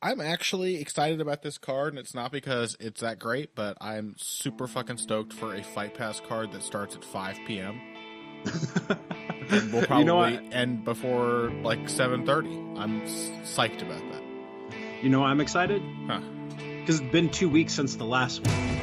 I'm actually excited about this card, and it's not because it's that great, but I'm super fucking stoked for a Fight Pass card that starts at 5 p.m. and will probably end before like 7:30. I'm psyched about that. You know why I'm excited? Huh. Because it's been 2 weeks since the last one.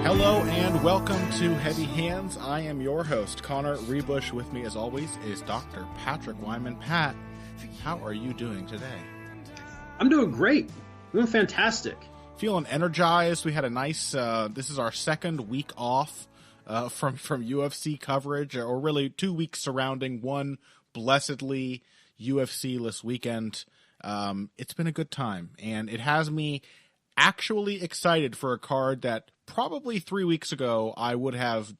Hello and welcome to Heavy Hands. I am your host, Connor Ruebusch. With me, as always, is Dr. Patrick Wyman. Pat, how are you doing today? I'm doing great. I'm doing fantastic. Feeling energized. We had a nice, this is our second week off from UFC coverage, or really 2 weeks surrounding one blessedly UFC-less weekend. It's been a good time, and it has me actually excited for a card that probably 3 weeks ago I would have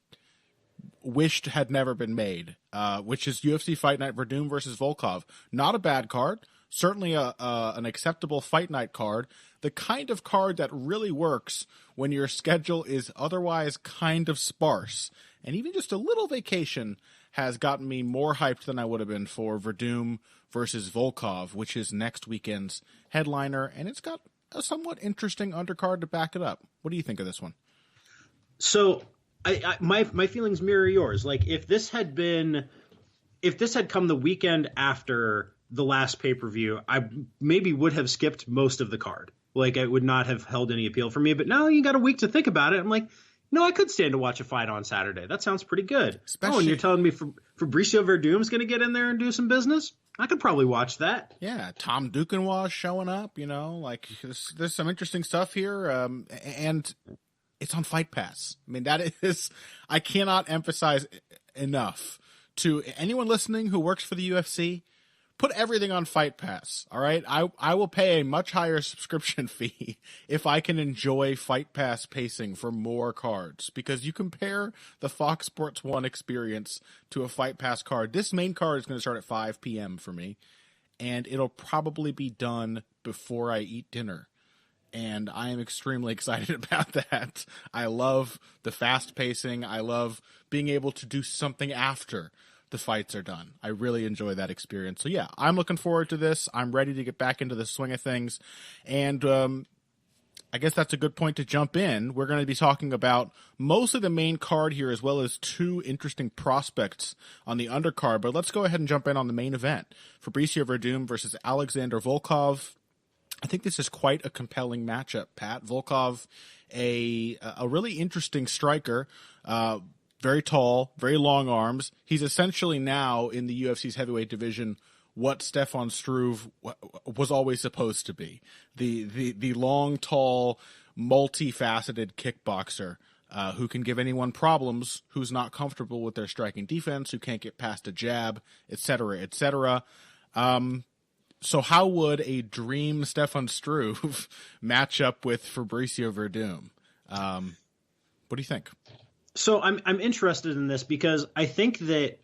wished had never been made, which is UFC Fight Night Werdum versus Volkov. Not a bad card, certainly an acceptable fight night card, the kind of card that really works when your schedule is otherwise kind of sparse. And even just a little vacation has gotten me more hyped than I would have been for Werdum versus Volkov, which is next weekend's headliner, and it's got a somewhat interesting undercard to back it up. What do you think of this one? So my feelings mirror yours. Like if this had come the weekend after the last pay-per-view, I maybe would have skipped most of the card. Like it would not have held any appeal for me. But now you got a week to think about it. I'm like, no, I could stand to watch a fight on Saturday. That sounds pretty good. And you're telling me Fabricio Werdum's going to get in there and do some business? I could probably watch that. Yeah, Tom Duquesnoy showing up, like there's some interesting stuff here, and it's on Fight Pass. I mean, that is, I cannot emphasize enough to anyone listening who works for the UFC, put everything on Fight Pass, all right? I will pay a much higher subscription fee if I can enjoy Fight Pass pacing for more cards, because you compare the Fox Sports 1 experience to a Fight Pass card. This main card is going to start at 5 p.m. for me, and it'll probably be done before I eat dinner, and I am extremely excited about that. I love the fast pacing. I love being able to do something after the fights are done. I really enjoy that experience. So yeah, I'm looking forward to this. I'm ready to get back into the swing of things. And I guess that's a good point to jump in. We're going to be talking about most of the main card here, as well as two interesting prospects on the undercard. But let's go ahead and jump in on the main event. Fabricio Werdum versus Alexander Volkov. I think this is quite a compelling matchup, Pat. Volkov, a really interesting striker, very tall, very long arms. He's essentially now in the UFC's heavyweight division what Stefan Struve was always supposed to be. The long, tall, multifaceted kickboxer who can give anyone problems, who's not comfortable with their striking defense, who can't get past a jab, etc., etc. So how would a dream Stefan Struve match up with Fabricio Werdum? What do you think? So I'm interested in this because I think that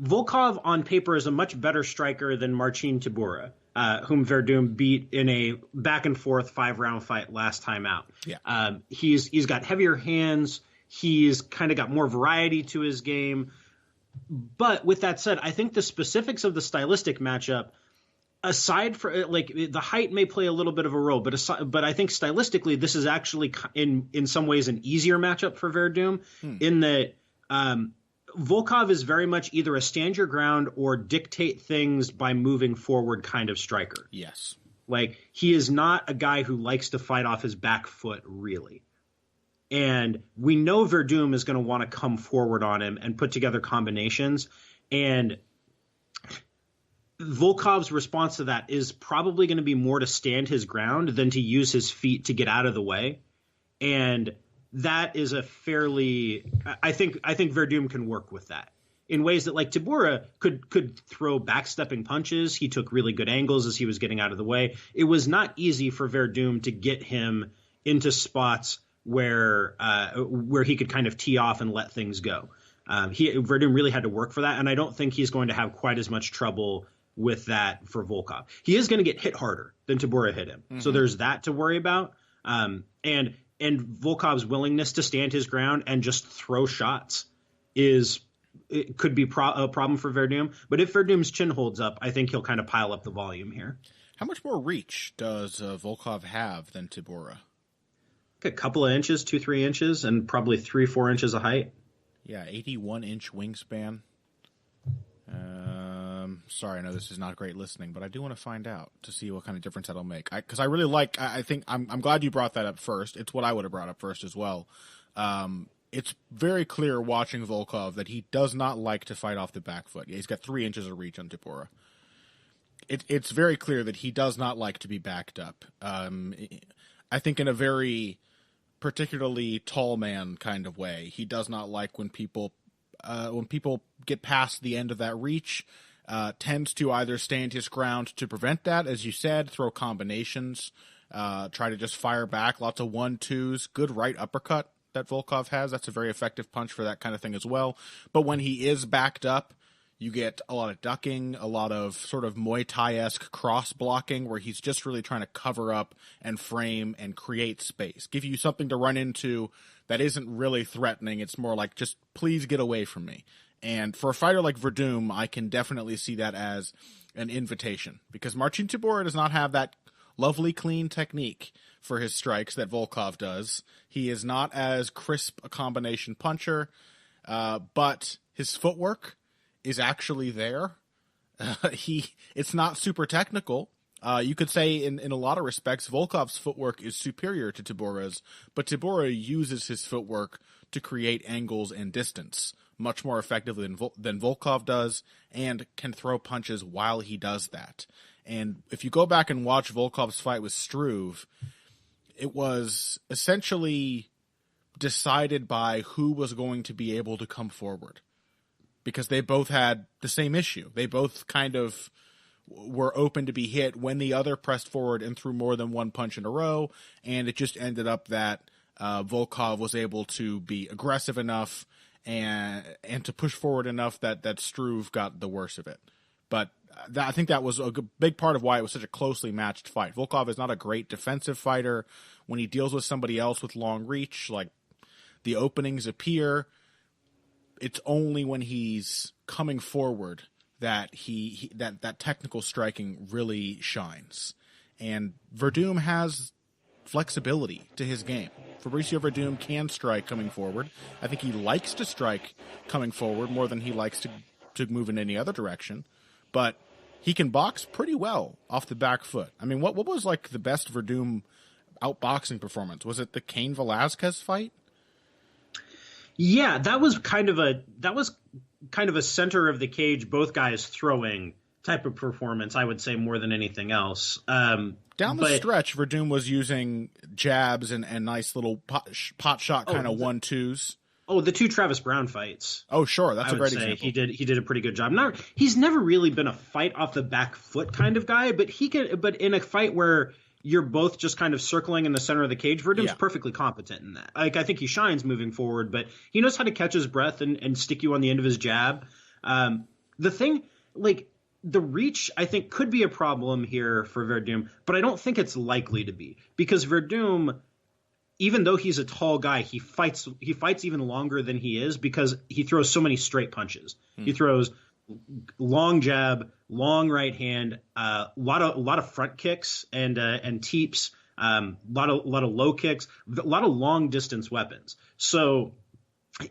Volkov on paper is a much better striker than Marcin Tybura, whom Werdum beat in a back and forth 5-round fight last time out. Yeah. He's got heavier hands. He's kind of got more variety to his game. But with that said, I think the specifics of the stylistic matchup, aside from like the height may play a little bit of a role, but I think stylistically this is actually in some ways an easier matchup for Werdum in that Volkov is very much either a stand your ground or dictate things by moving forward kind of striker. Yes. Like he is not a guy who likes to fight off his back foot really. And we know Werdum is going to want to come forward on him and put together combinations, and Volkov's response to that is probably going to be more to stand his ground than to use his feet to get out of the way. And that is a fairly, I think Werdum can work with that in ways that like Tybura could throw backstepping punches. He took really good angles as he was getting out of the way. It was not easy for Werdum to get him into spots where he could kind of tee off and let things go. Werdum really had to work for that. And I don't think he's going to have quite as much trouble with that for Volkov. He is going to get hit harder than Tybura hit him. So there's that to worry about. And Volkov's willingness to stand his ground and just throw shots it could be a problem for Werdum. But if Verdum's chin holds up, I think he'll kind of pile up the volume here. How much more reach does Volkov have than Tybura? A couple of inches, 2-3 inches, and probably 3-4 inches of height. Yeah, 81-inch wingspan. Sorry, I know this is not great listening, but I do want to find out to see what kind of difference that'll make. Because I really like. I think I'm glad you brought that up first. It's what I would have brought up first as well. It's very clear watching Volkov that he does not like to fight off the back foot. He's got 3 inches of reach on Tybura. It's very clear that he does not like to be backed up. I think in a very particularly tall man kind of way, he does not like when people get past the end of that reach. Tends to either stand his ground to prevent that, as you said, throw combinations, try to just fire back, lots of 1-2s, good right uppercut that Volkov has. That's a very effective punch for that kind of thing as well. But when he is backed up, you get a lot of ducking, a lot of sort of Muay Thai-esque cross-blocking where he's just really trying to cover up and frame and create space, give you something to run into that isn't really threatening. It's more like, just please get away from me. And for a fighter like Werdum, I can definitely see that as an invitation, because Marcin Tybura does not have that lovely, clean technique for his strikes that Volkov does. He is not as crisp a combination puncher, but his footwork is actually there. It's not super technical. You could say in a lot of respects, Volkov's footwork is superior to Tybura's, but Tybura uses his footwork to create angles and distance much more effectively than Volkov does, and can throw punches while he does that. And if you go back and watch Volkov's fight with Struve, it was essentially decided by who was going to be able to come forward, because they both had the same issue. They both kind of were open to be hit when the other pressed forward and threw more than one punch in a row, and it just ended up that Volkov was able to be aggressive enough and to push forward enough that Struve got the worst of it. But I think that was a big part of why it was such a closely matched fight. Volkov is not a great defensive fighter. When he deals with somebody else with long reach, like, the openings appear. It's only when he's coming forward that that technical striking really shines. And Werdum has flexibility to his game. Fabricio Werdum can strike coming forward. I think he likes to strike coming forward more than he likes to move in any other direction. But he can box pretty well off the back foot. I mean, what was like the best Werdum outboxing performance? Was it the Cain Velasquez fight? Yeah, that was kind of a center of the cage, both guys throwing type of performance, I would say, more than anything else. Down the stretch, Werdum was using jabs and nice little pot shot kind of 1-2s. Oh, the two Travis Brown fights. Oh, sure, that's a great example. He did a pretty good job. He's never really been a fight off the back foot kind of guy, but But in a fight where you're both just kind of circling in the center of the cage, Verdum's perfectly competent in that. Like, I think he shines moving forward, but he knows how to catch his breath and stick you on the end of his jab. The thing, like, the reach, I think, could be a problem here for Werdum, but I don't think it's likely to be, because Werdum, even though he's a tall guy, he fights even longer than he is, because he throws so many straight punches. He throws long jab, long right hand, a lot of front kicks and teeps, a lot of low kicks, a lot of long distance weapons. So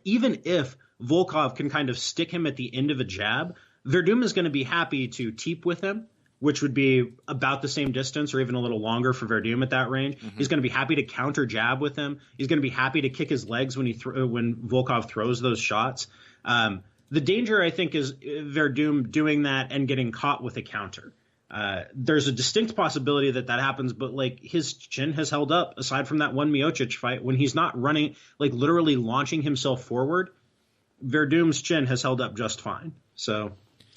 even if Volkov can kind of stick him at the end of a jab, Werdum is going to be happy to teep with him, which would be about the same distance or even a little longer for Werdum at that range. He's going to be happy to counter jab with him. He's going to be happy to kick his legs when when Volkov throws those shots. The danger, I think, is Werdum doing that and getting caught with a counter. There's a distinct possibility that happens, but like, his chin has held up aside from that one Miocic fight when he's not running, like literally launching himself forward. Werdum's chin has held up just fine. So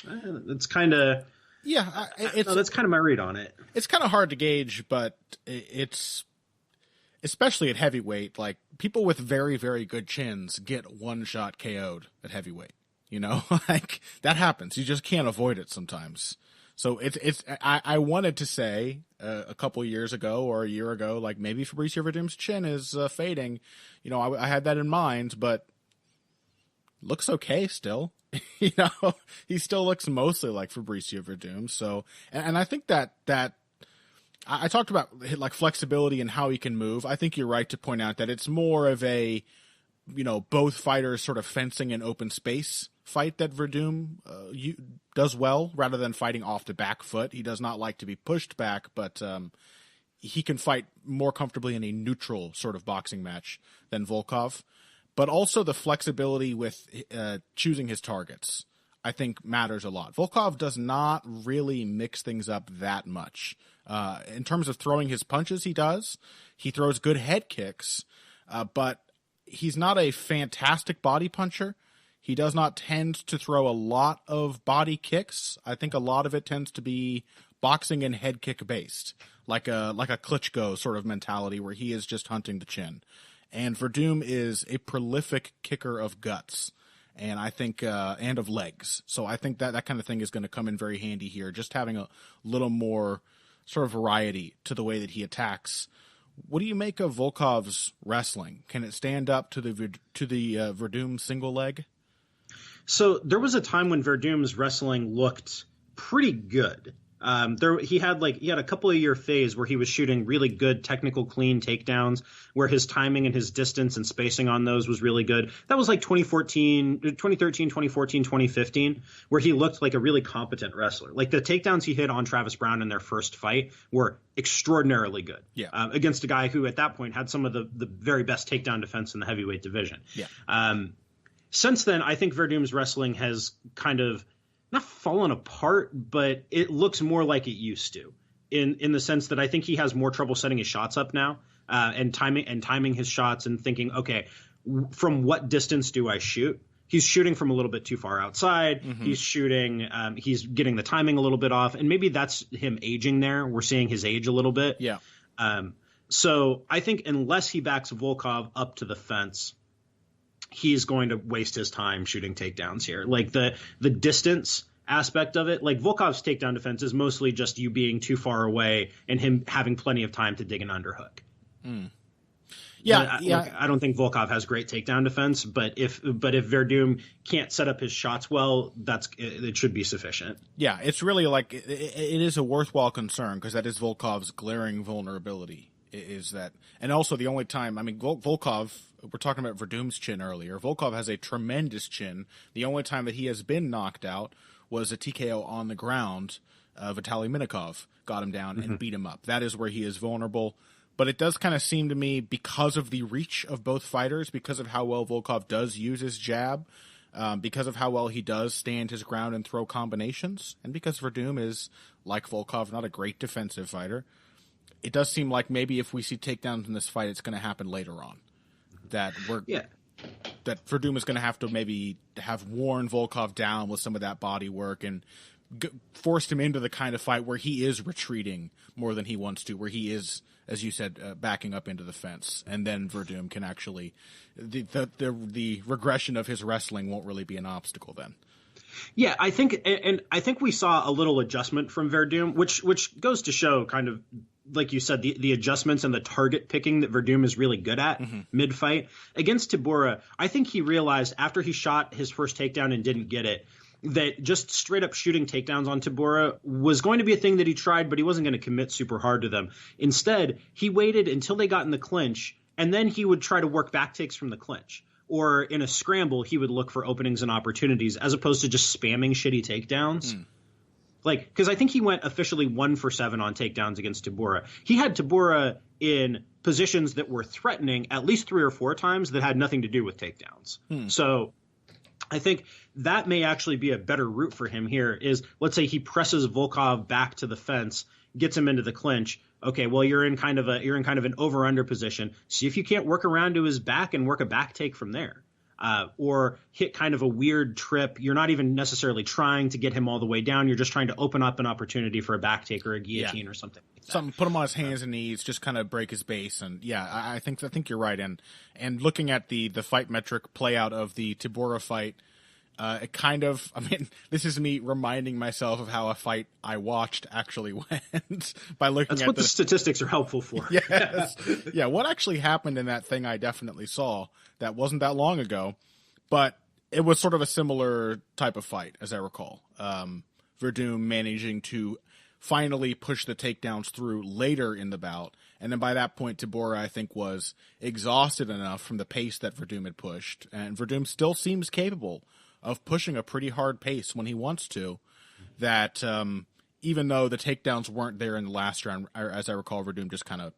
it's kind of that's kind of my read on it. It's kind of hard to gauge, but it's especially at heavyweight. Like, people with very, very good chins get one shot KO'd at heavyweight. You know, like, that happens. You just can't avoid it sometimes. So I wanted to say a couple years ago or a year ago, like maybe Fabricio Werdum's chin is fading. You know, I had that in mind, but looks okay still. You know, he still looks mostly like Fabricio Werdum. So, and I think that I talked about like flexibility and how he can move. I think you're right to point out that it's more of a, you know, both fighters sort of fencing in open space fight that Werdum does well, rather than fighting off the back foot. He does not like to be pushed back, but he can fight more comfortably in a neutral sort of boxing match than Volkov. But also the flexibility with choosing his targets, I think, matters a lot. Volkov does not really mix things up that much. In terms of throwing his punches, he does. He throws good head kicks, but he's not a fantastic body puncher. He does not tend to throw a lot of body kicks. I think a lot of it tends to be boxing and head kick based, like a Klitschko sort of mentality where he is just hunting the chin. And Werdum is a prolific kicker of guts, and I think and of legs. So I think that kind of thing is going to come in very handy here. Just having a little more sort of variety to the way that he attacks. What do you make of Volkov's wrestling? Can it stand up to the Werdum single leg? So there was a time when Werdum's wrestling looked pretty good. He had a couple of year phase where he was shooting really good technical clean takedowns, where his timing and his distance and spacing on those was really good. That was like 2013, 2014, 2015, where he looked like a really competent wrestler. Like the takedowns he hit on Travis Brown in their first fight were extraordinarily good. Yeah. Against a guy who at that point had some of the very best takedown defense in the heavyweight division. Yeah. Since then, I think Werdum's wrestling has kind of not fallen apart, but it looks more like it used to, in the sense that I think he has more trouble setting his shots up now, and timing his shots and thinking, okay, from what distance do I shoot? He's shooting from a little bit too far outside. Mm-hmm. He's getting the timing a little bit off, and maybe that's him aging there. We're seeing his age a little bit. Yeah. So I think unless he backs Volkov up to the fence, he's going to waste his time shooting takedowns here. Like the distance aspect of it, like Volkov's takedown defense is mostly just you being too far away and him having plenty of time to dig an underhook. Yeah, I don't think Volkov has great takedown defense, but if Werdum can't set up his shots well, it should be sufficient. Yeah, it's really like it is a worthwhile concern, because that is Volkov's glaring vulnerability. Is that, and also the only time, I mean, Volkov, we're talking about Werdum's chin earlier. Volkov has a tremendous chin. The only time that he has been knocked out was a TKO on the ground. Vitaly Minikov got him down and beat him up. That is where he is vulnerable. But it does kind of seem to me, because of the reach of both fighters, because of how well Volkov does use his jab, because of how well he does stand his ground and throw combinations, and because Werdum is, like Volkov, not a great defensive fighter, it does seem like maybe if we see takedowns in this fight, it's going to happen later on. That Werdum is going to have to maybe have worn Volkov down with some of that body work and forced him into the kind of fight where he is retreating more than he wants to, where he is, as you said, backing up into the fence. And then Werdum can actually, the regression of his wrestling won't really be an obstacle then. Yeah, I think we saw a little adjustment from Werdum, which goes to show kind of, like you said, the adjustments and the target picking that Werdum is really good at mid-fight. Against Tybura, I think he realized after he shot his first takedown and didn't get it, that just straight up shooting takedowns on Tybura was going to be a thing that he tried, but he wasn't going to commit super hard to them. Instead, he waited until they got in the clinch, and then he would try to work back takes from the clinch. Or in a scramble, he would look for openings and opportunities as opposed to just spamming shitty takedowns. Like, because I think he went officially 1 for 7 on takedowns against Tybura. He had Tybura in positions that were threatening at least 3 or 4 times that had nothing to do with takedowns. So I think that may actually be a better route for him here is, let's say he presses Volkov back to the fence, gets him into the clinch. Okay, well, you're in kind of an over-under position. See if you can't work around to his back and work a back take from there. Or hit kind of a weird trip. You're not even necessarily trying to get him all the way down. You're just trying to open up an opportunity for a back take or a guillotine or something like that. Put him on his hands and knees, just kind of break his base. And yeah, I think you're right. And looking at the fight metric play out of the Tybura fight, It kind of, I mean, this is me reminding myself of how a fight I watched actually went by looking That's at what the statistics are helpful for. Yes. Yeah, what actually happened in that thing I definitely saw. That wasn't that long ago, but it was sort of a similar type of fight, as I recall. Werdum managing to finally push the takedowns through later in the bout. And then by that point, Tybura, I think, was exhausted enough from the pace that Werdum had pushed. And Werdum still seems capable of pushing a pretty hard pace when he wants to, that even though the takedowns weren't there in the last round, as I recall, Werdum just kind of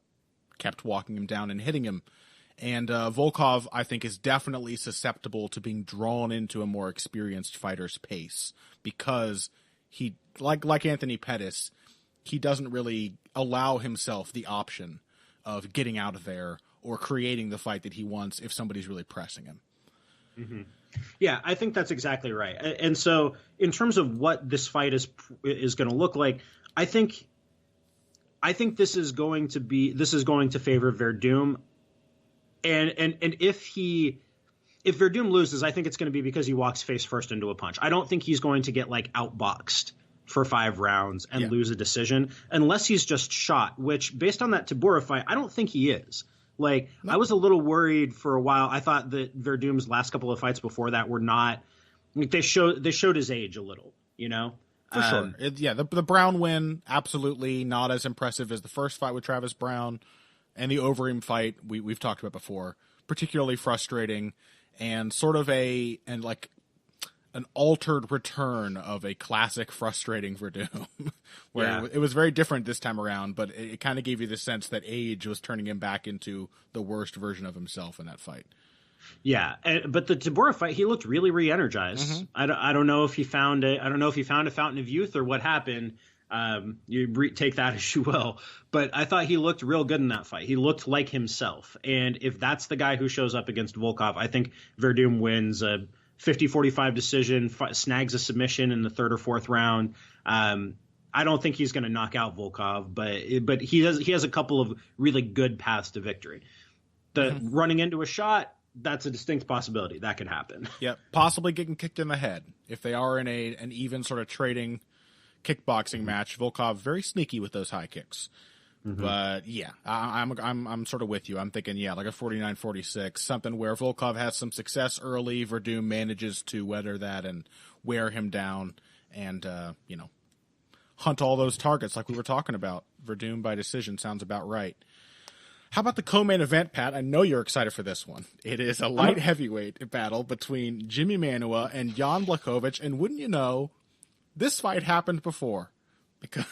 kept walking him down and hitting him. And Volkov, I think, is definitely susceptible to being drawn into a more experienced fighter's pace because he, like Anthony Pettis, he doesn't really allow himself the option of getting out of there or creating the fight that he wants if somebody's really pressing him. Mm-hmm. Yeah, I think that's exactly right. And so in terms of what this fight is going to look like, I think this is going to favor Werdum. And if Werdum loses, I think it's going to be because he walks face first into a punch. I don't think he's going to get like outboxed for 5 rounds and lose a decision unless he's just shot, which based on that Tybura fight, I don't think he is. Like, no. I was a little worried for a while. I thought that Verdum's last couple of fights before that were not like they showed his age a little, you know? For sure. The Brown win, absolutely not as impressive as the first fight with Travis Brown, and the Overeem fight we've talked about before, particularly frustrating and sort of an altered return of a classic frustrating Werdum, where it was very different this time around, but it kind of gave you the sense that age was turning him back into the worst version of himself in that fight. Yeah, but the Tybura fight, he looked really re-energized. Mm-hmm. I don't know if he found a fountain of youth or what happened. Take that as you will, but I thought he looked real good in that fight. He looked like himself, and if that's the guy who shows up against Volkov, I think Werdum wins a 50-45 decision, snags a submission in the 3rd or 4th round. I don't think he's going to knock out Volkov, but he has a couple of really good paths to victory. Running into a shot, that's a distinct possibility. That could happen. Yep, possibly getting kicked in the head. If they are in an even sort of trading kickboxing match, Volkov very sneaky with those high kicks. Mm-hmm. But yeah, I'm sort of with you. I'm thinking, like a 49-46, something where Volkov has some success early. Werdum manages to weather that and wear him down and, hunt all those targets like we were talking about. Werdum by decision sounds about right. How about the co-main event, Pat? I know you're excited for this one. It is a light heavyweight battle between Jimmy Manuwa and Jan Blachowicz. And wouldn't you know, this fight happened before. Because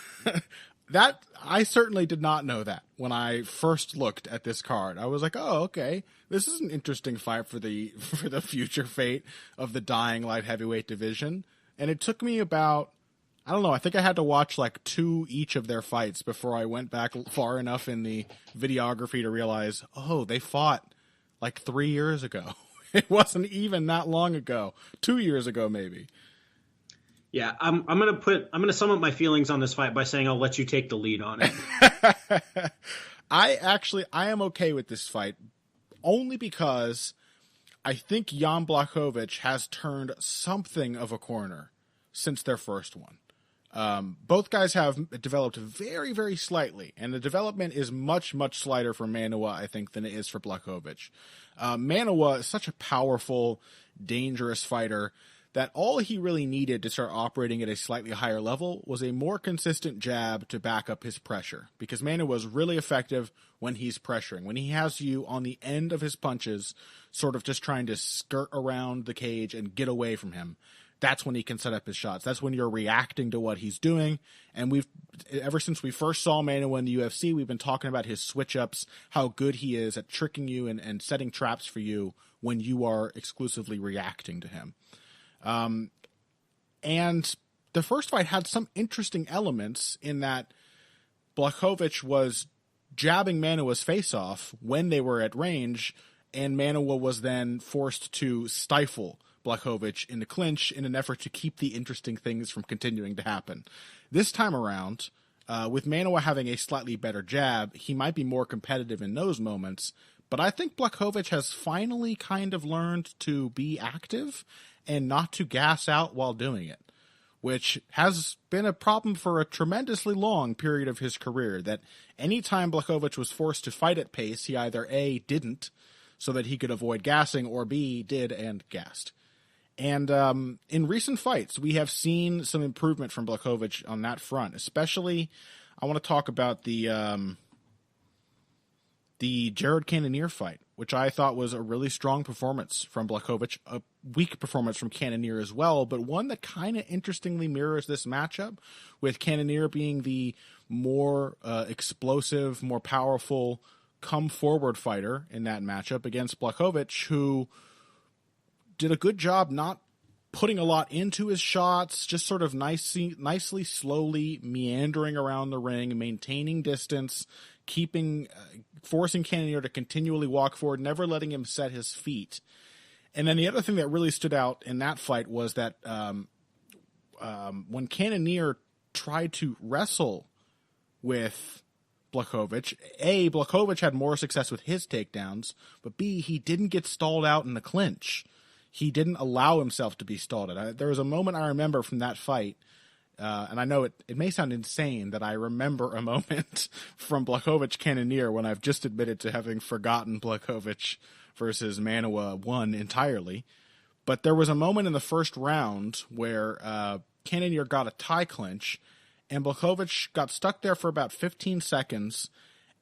that I certainly did not know that when I first looked at this card. I was like, oh, okay, this is an interesting fight for the future fate of the dying light heavyweight division. And it took me about, I don't know, I think I had to watch like 2 each of their fights before I went back far enough in the videography to realize, oh, they fought like 3 years ago. It wasn't even that long ago. 2 years ago, maybe. Yeah, I'm gonna sum up my feelings on this fight by saying I'll let you take the lead on it. I am okay with this fight only because I think Jan Blachowicz has turned something of a corner since their first one. Both guys have developed very, very slightly, and the development is much, much slighter for Manuwa, I think, than it is for Blachowicz. Manuwa is such a powerful, dangerous fighter that all he really needed to start operating at a slightly higher level was a more consistent jab to back up his pressure, because Manuwa is really effective when he's pressuring, when he has you on the end of his punches, sort of just trying to skirt around the cage and get away from him. That's when he can set up his shots. That's when you're reacting to what he's doing. And ever since we first saw Manuwa in the UFC, we've been talking about his switch-ups, how good he is at tricking you and setting traps for you when you are exclusively reacting to him. And the first fight had some interesting elements in that Blachowicz was jabbing Manuwa's face off when they were at range, and Manuwa was then forced to stifle Blachowicz in the clinch in an effort to keep the interesting things from continuing to happen. This time around, with Manuwa having a slightly better jab, he might be more competitive in those moments, but I think Blachowicz has finally kind of learned to be active and not to gas out while doing it, which has been a problem for a tremendously long period of his career, that anytime Blachowicz was forced to fight at pace, he either A, didn't, so that he could avoid gassing, or B, did and gassed. And in recent fights, we have seen some improvement from Blachowicz on that front. Especially, I want to talk about the Jared Cannonier fight, which I thought was a really strong performance from Blachowicz, a weak performance from Cannonier as well, but one that kind of interestingly mirrors this matchup, with Cannonier being the more explosive, more powerful, come-forward fighter in that matchup against Blachowicz, who did a good job not putting a lot into his shots, just sort of nicely, slowly meandering around the ring, maintaining distance, forcing Cannonier to continually walk forward, never letting him set his feet. And then the other thing that really stood out in that fight was that when Cannonier tried to wrestle with Blachowicz, A, Blachowicz had more success with his takedowns, but B, he didn't get stalled out in the clinch. He didn't allow himself to be stalled out. There was a moment I remember from that fight, and I know it may sound insane that I remember a moment from Blachowicz-Cannonier when I've just admitted to having forgotten Blachowicz versus Manuwa 1 entirely. But there was a moment in the first round where Cannonier got a tie clinch, and Blachowicz got stuck there for about 15 seconds,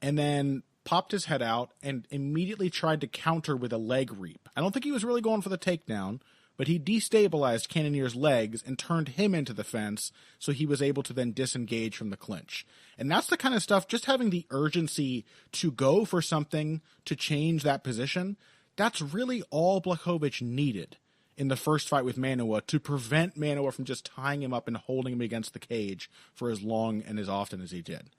and then popped his head out and immediately tried to counter with a leg reap. I don't think he was really going for the takedown, but he destabilized Cannonier's legs and turned him into the fence, so he was able to then disengage from the clinch. And that's the kind of stuff, just having the urgency to go for something to change that position, that's really all Blachowicz needed in the first fight with Manuwa to prevent Manuwa from just tying him up and holding him against the cage for as long and as often as he did.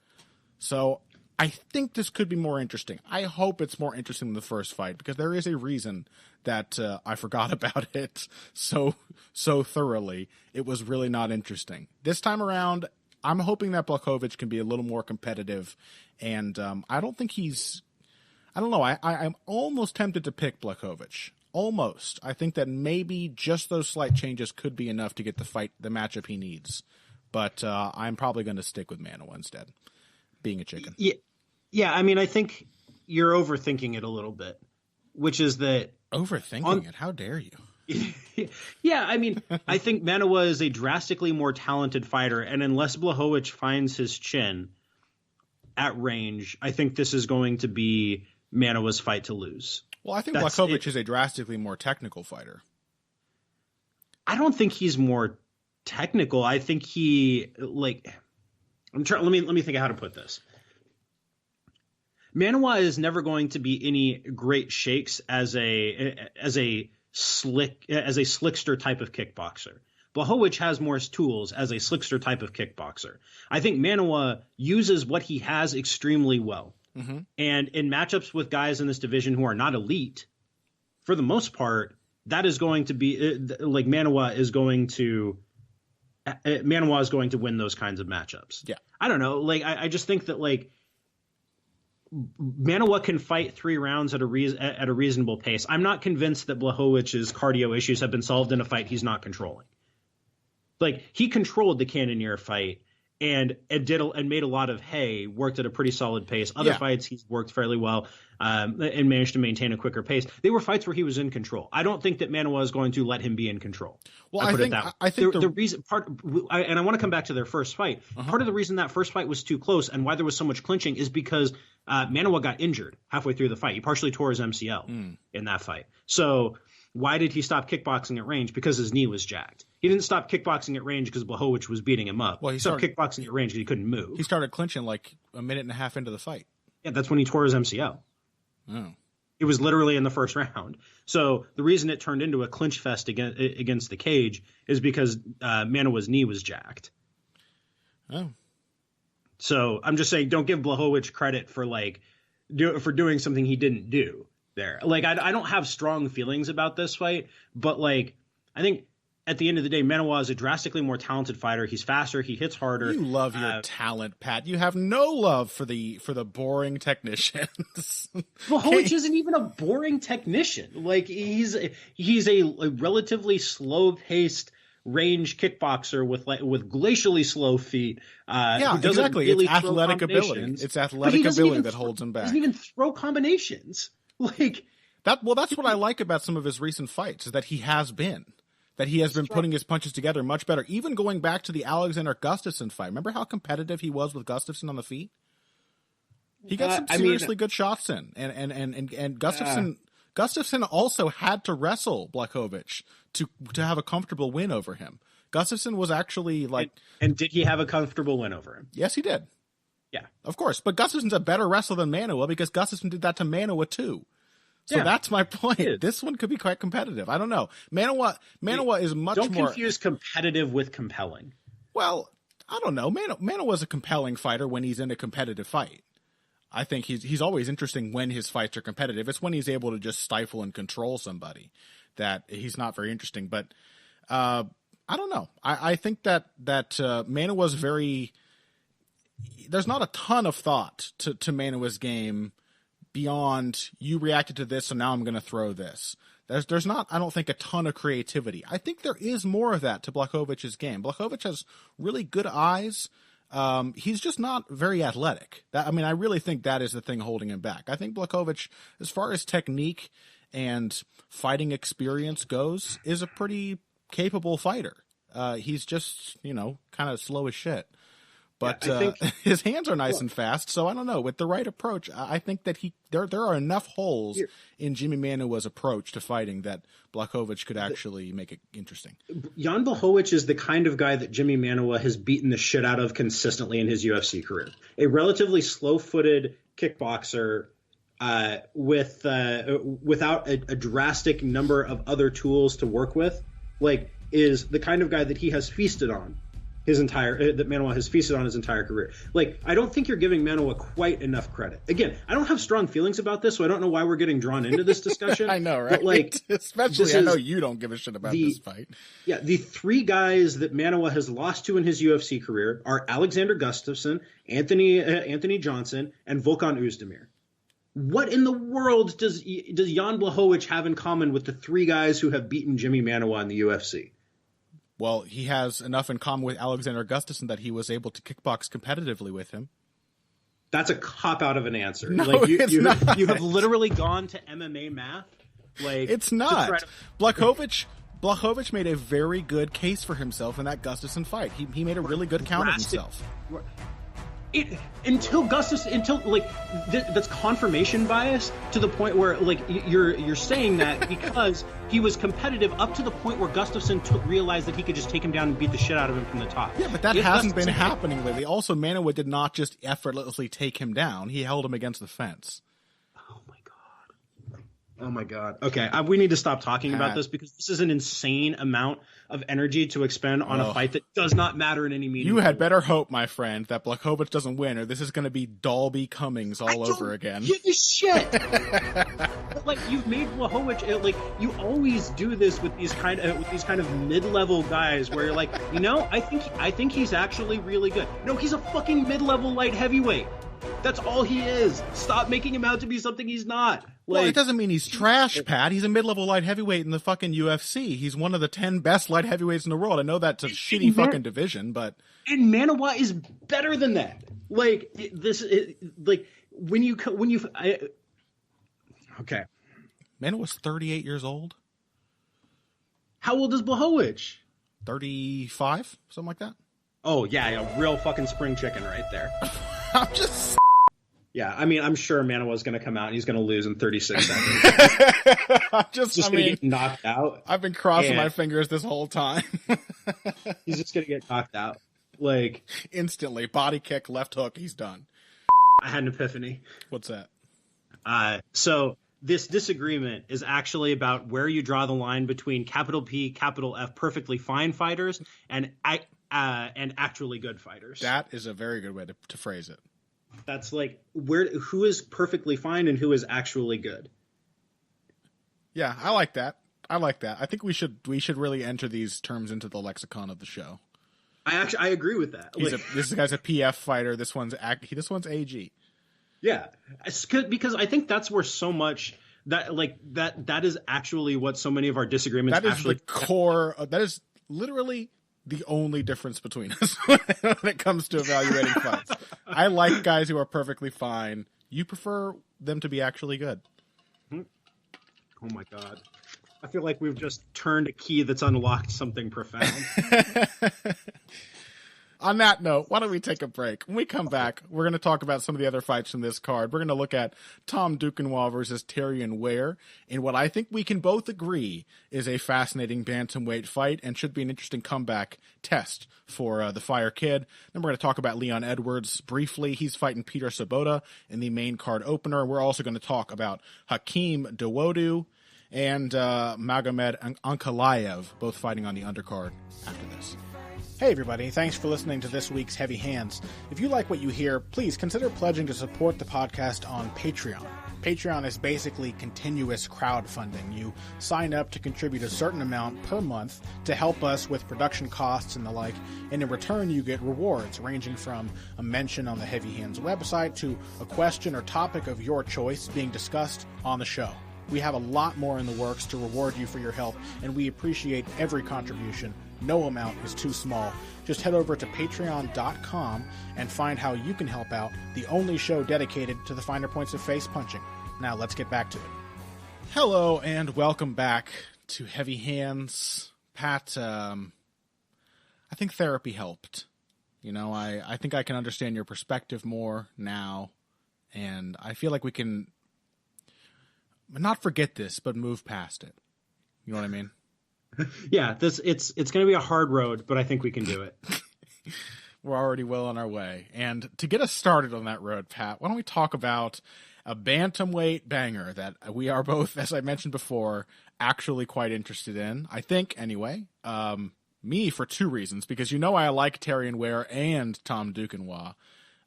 So I think this could be more interesting. I hope it's more interesting than the first fight, because there is a reason that I forgot about it so thoroughly. It was really not interesting. This time around, I'm hoping that Blachowicz can be a little more competitive, and I don't think I don't know. I'm almost tempted to pick Blachowicz. Almost. I think that maybe just those slight changes could be enough to get the matchup he needs. But I'm probably going to stick with Manuwa instead, being a chicken. Yeah, I mean, I think you're overthinking it a little bit, which is that... Overthinking it? How dare you? Yeah, I mean, I think Manuwa is a drastically more talented fighter, and unless Blachowicz finds his chin at range, I think this is going to be Manuwa's fight to lose. Well, I think Blachowicz is a drastically more technical fighter. I don't think he's more technical. I think he, like... let me think of how to put this. Manuwa is never going to be any great shakes as a slickster type of kickboxer. Blachowicz has more tools as a slickster type of kickboxer. I think Manuwa uses what he has extremely well. Mm-hmm. And in matchups with guys in this division who are not elite, for the most part, that is going to be like Manuwa is going to win those kinds of matchups. Yeah. I don't know. Like, I just think that, like, Manuwa can fight 3 rounds at a reasonable pace. I'm not convinced that Blachowicz's cardio issues have been solved in a fight he's not controlling. Like, he controlled the Cannonier fight and made a lot of hay, worked at a pretty solid pace. Other fights he's worked fairly well and managed to maintain a quicker pace. They were fights where he was in control. I don't think that Manuwa is going to let him be in control. Well, I think the reason and I want to come back to their first fight. Uh-huh. Part of the reason that first fight was too close and why there was so much clinching is because Manuwa got injured halfway through the fight. He partially tore his MCL in that fight. So why did he stop kickboxing at range? Because his knee was jacked. He didn't stop kickboxing at range because Blachowicz was beating him up. Well, he stopped kickboxing at range because he couldn't move. He started clinching like a minute and a half into the fight. Yeah, that's when he tore his MCL. Oh. It was literally in the first round. So the reason it turned into a clinch fest against the cage is because Manuwa's knee was jacked. Oh. So I'm just saying, don't give Blachowicz credit for for doing something he didn't do there. Like, I don't have strong feelings about this fight, but like, I think at the end of the day, Manoa is a drastically more talented fighter. He's faster. He hits harder. You love your talent, Pat. You have no love for the boring technicians. Blachowicz isn't even a boring technician. Like he's a relatively slow paced range kickboxer with glacially slow feet. Yeah, exactly. Really it's athletic ability. It's athletic ability that holds him back. He doesn't even throw combinations. Like that. Well, that's what I like about some of his recent fights is that he has been putting his punches together much better. Even going back to the Alexander Gustafsson fight. Remember how competitive he was with Gustafsson on the feet? He got some seriously good shots in, and Gustafsson also had to wrestle Blachowicz to have a comfortable win over him. Gustafsson was actually like, and did he have a comfortable win over him? Yes, he did. Yeah, of course. But Gustafsson's a better wrestler than Manoa because Gustafsson did that to Manoa too. So that's my point. This one could be quite competitive. I don't know. Manoa is much more. Don't confuse competitive with compelling. Well, I don't know. Manoa is a compelling fighter when he's in a competitive fight. I think he's always interesting when his fights are competitive. It's when he's able to just stifle and control somebody that he's not very interesting. But I don't know. I think that Manoa's very. There's not a ton of thought to Manoa's game. Beyond you reacted to this, so now I'm going to throw this. There's not, I don't think, a ton of creativity. I think there is more of that to Blachowicz's game. Blachowicz has really good eyes. He's just not very athletic. I really think that is the thing holding him back. I think Blachowicz, as far as technique and fighting experience goes, is a pretty capable fighter. He's just, kind of slow as shit. But his hands are nice and fast, so I don't know. With the right approach, I think that there are enough holes in Jimmy Manuwa's approach to fighting that Blachowicz could actually make it interesting. Jan Blachowicz is the kind of guy that Jimmy Manuwa has beaten the shit out of consistently in his UFC career. A relatively slow-footed kickboxer without a drastic number of other tools to work with, is the kind of guy that he has feasted on. That Manoa has feasted on his entire career. I don't think you're giving Manoa quite enough credit. Again, I don't have strong feelings about this, so I don't know why we're getting drawn into this discussion. I know, right? But especially, I know you don't give a shit about this fight. Yeah, the three guys that Manoa has lost to in his UFC career are Alexander Gustafsson, Anthony Johnson, and Volkan Oezdemir. What in the world does Jan Blachowicz have in common with the three guys who have beaten Jimmy Manoa in the UFC? Well, he has enough in common with Alexander Gustafsson that he was able to kickbox competitively with him. That's a cop-out of an answer. No, it's not. You have literally gone to MMA math. It's not. Blachowicz made a very good case for himself in that Gustafsson fight. He made a really good count of himself. That's confirmation bias to the point where you're saying that because he was competitive up to the point where Gustafsson realized that he could just take him down and beat the shit out of him from the top. Yeah, but that hasn't been happening lately. Also, Manoa did not just effortlessly take him down. He held him against the fence. Oh my God. Okay, we need to stop talking about this because this is an insane amount of energy to expend on a fight that does not matter in any meaningful way. You had better hope, my friend, that Blachowicz doesn't win, or this is going to be Dalby Cummings all over again. Give a shit. You've made Blachowicz you always do this with these kind of mid-level guys where you're I think he's actually really good. No, he's a fucking mid-level light heavyweight. That's all he is. Stop making him out to be something he's not. Well, it doesn't mean he's trash, Pat. He's a mid-level light heavyweight in the fucking UFC. He's one of the 10 best light heavyweights in the world. I know that's a shitty fucking division, but... And Manoa is better than that. Okay. Manoa's 38 years old. How old is Blachowicz? 35? Something like that? Oh, yeah, a real fucking spring chicken right there. I'm just... Yeah, I'm sure Manoa's going to come out and he's going to lose in 36 seconds. He's going to get knocked out. I've been crossing my fingers this whole time. He's just going to get knocked out. Instantly. Body kick, left hook, he's done. I had an epiphany. What's that? So this disagreement is actually about where you draw the line between capital P, capital F, perfectly fine fighters and actually good fighters. That is a very good way to phrase it. That's who is perfectly fine and who is actually good. Yeah, I like that. I like that. I think we should really enter these terms into the lexicon of the show. I agree with that. This guy's a PF fighter. This one's AG. Yeah, because I think that's where so much that is actually what so many of our disagreements. That is actually the core. That is literally the only difference between us when it comes to evaluating fights. I like guys who are perfectly fine. You prefer them to be actually good. Oh my God. I feel like we've just turned a key that's unlocked something profound. On that note, why don't we take a break? When we come back, we're going to talk about some of the other fights from this card. We're going to look at Tom Duquesnoy versus Terrion Ware in what I think we can both agree is a fascinating bantamweight fight and should be an interesting comeback test for the Fire Kid. Then we're going to talk about Leon Edwards briefly. He's fighting Peter Sabota in the main card opener. We're also going to talk about Hakeem Dawodu and Magomed Ankalaev, both fighting on the undercard after this. Hey everybody, thanks for listening to this week's Heavy Hands. If you like what you hear, please consider pledging to support the podcast on Patreon. Patreon is basically continuous crowdfunding. You sign up to contribute a certain amount per month to help us with production costs and the like, and in return you get rewards ranging from a mention on the Heavy Hands website to a question or topic of your choice being discussed on the show. We have a lot more in the works to reward you for your help, and we appreciate every contribution. No amount is too small. Just head over to patreon.com and find how you can help out, the only show dedicated to the finer points of face punching. Now let's get back to it. Hello and welcome back to Heavy Hands. Pat, I think therapy helped. You know, I think I can understand your perspective more now, and I feel like we can not forget this, but move past it. You know what I mean? Yeah, it's going to be a hard road, but I think we can do it. We're already well on our way. And to get us started on that road, Pat, why don't we talk about a bantamweight banger that we are both, as I mentioned before, actually quite interested in. I think, anyway. Me for two reasons, because you know I like Terrion Ware and Tom Duquesnoy.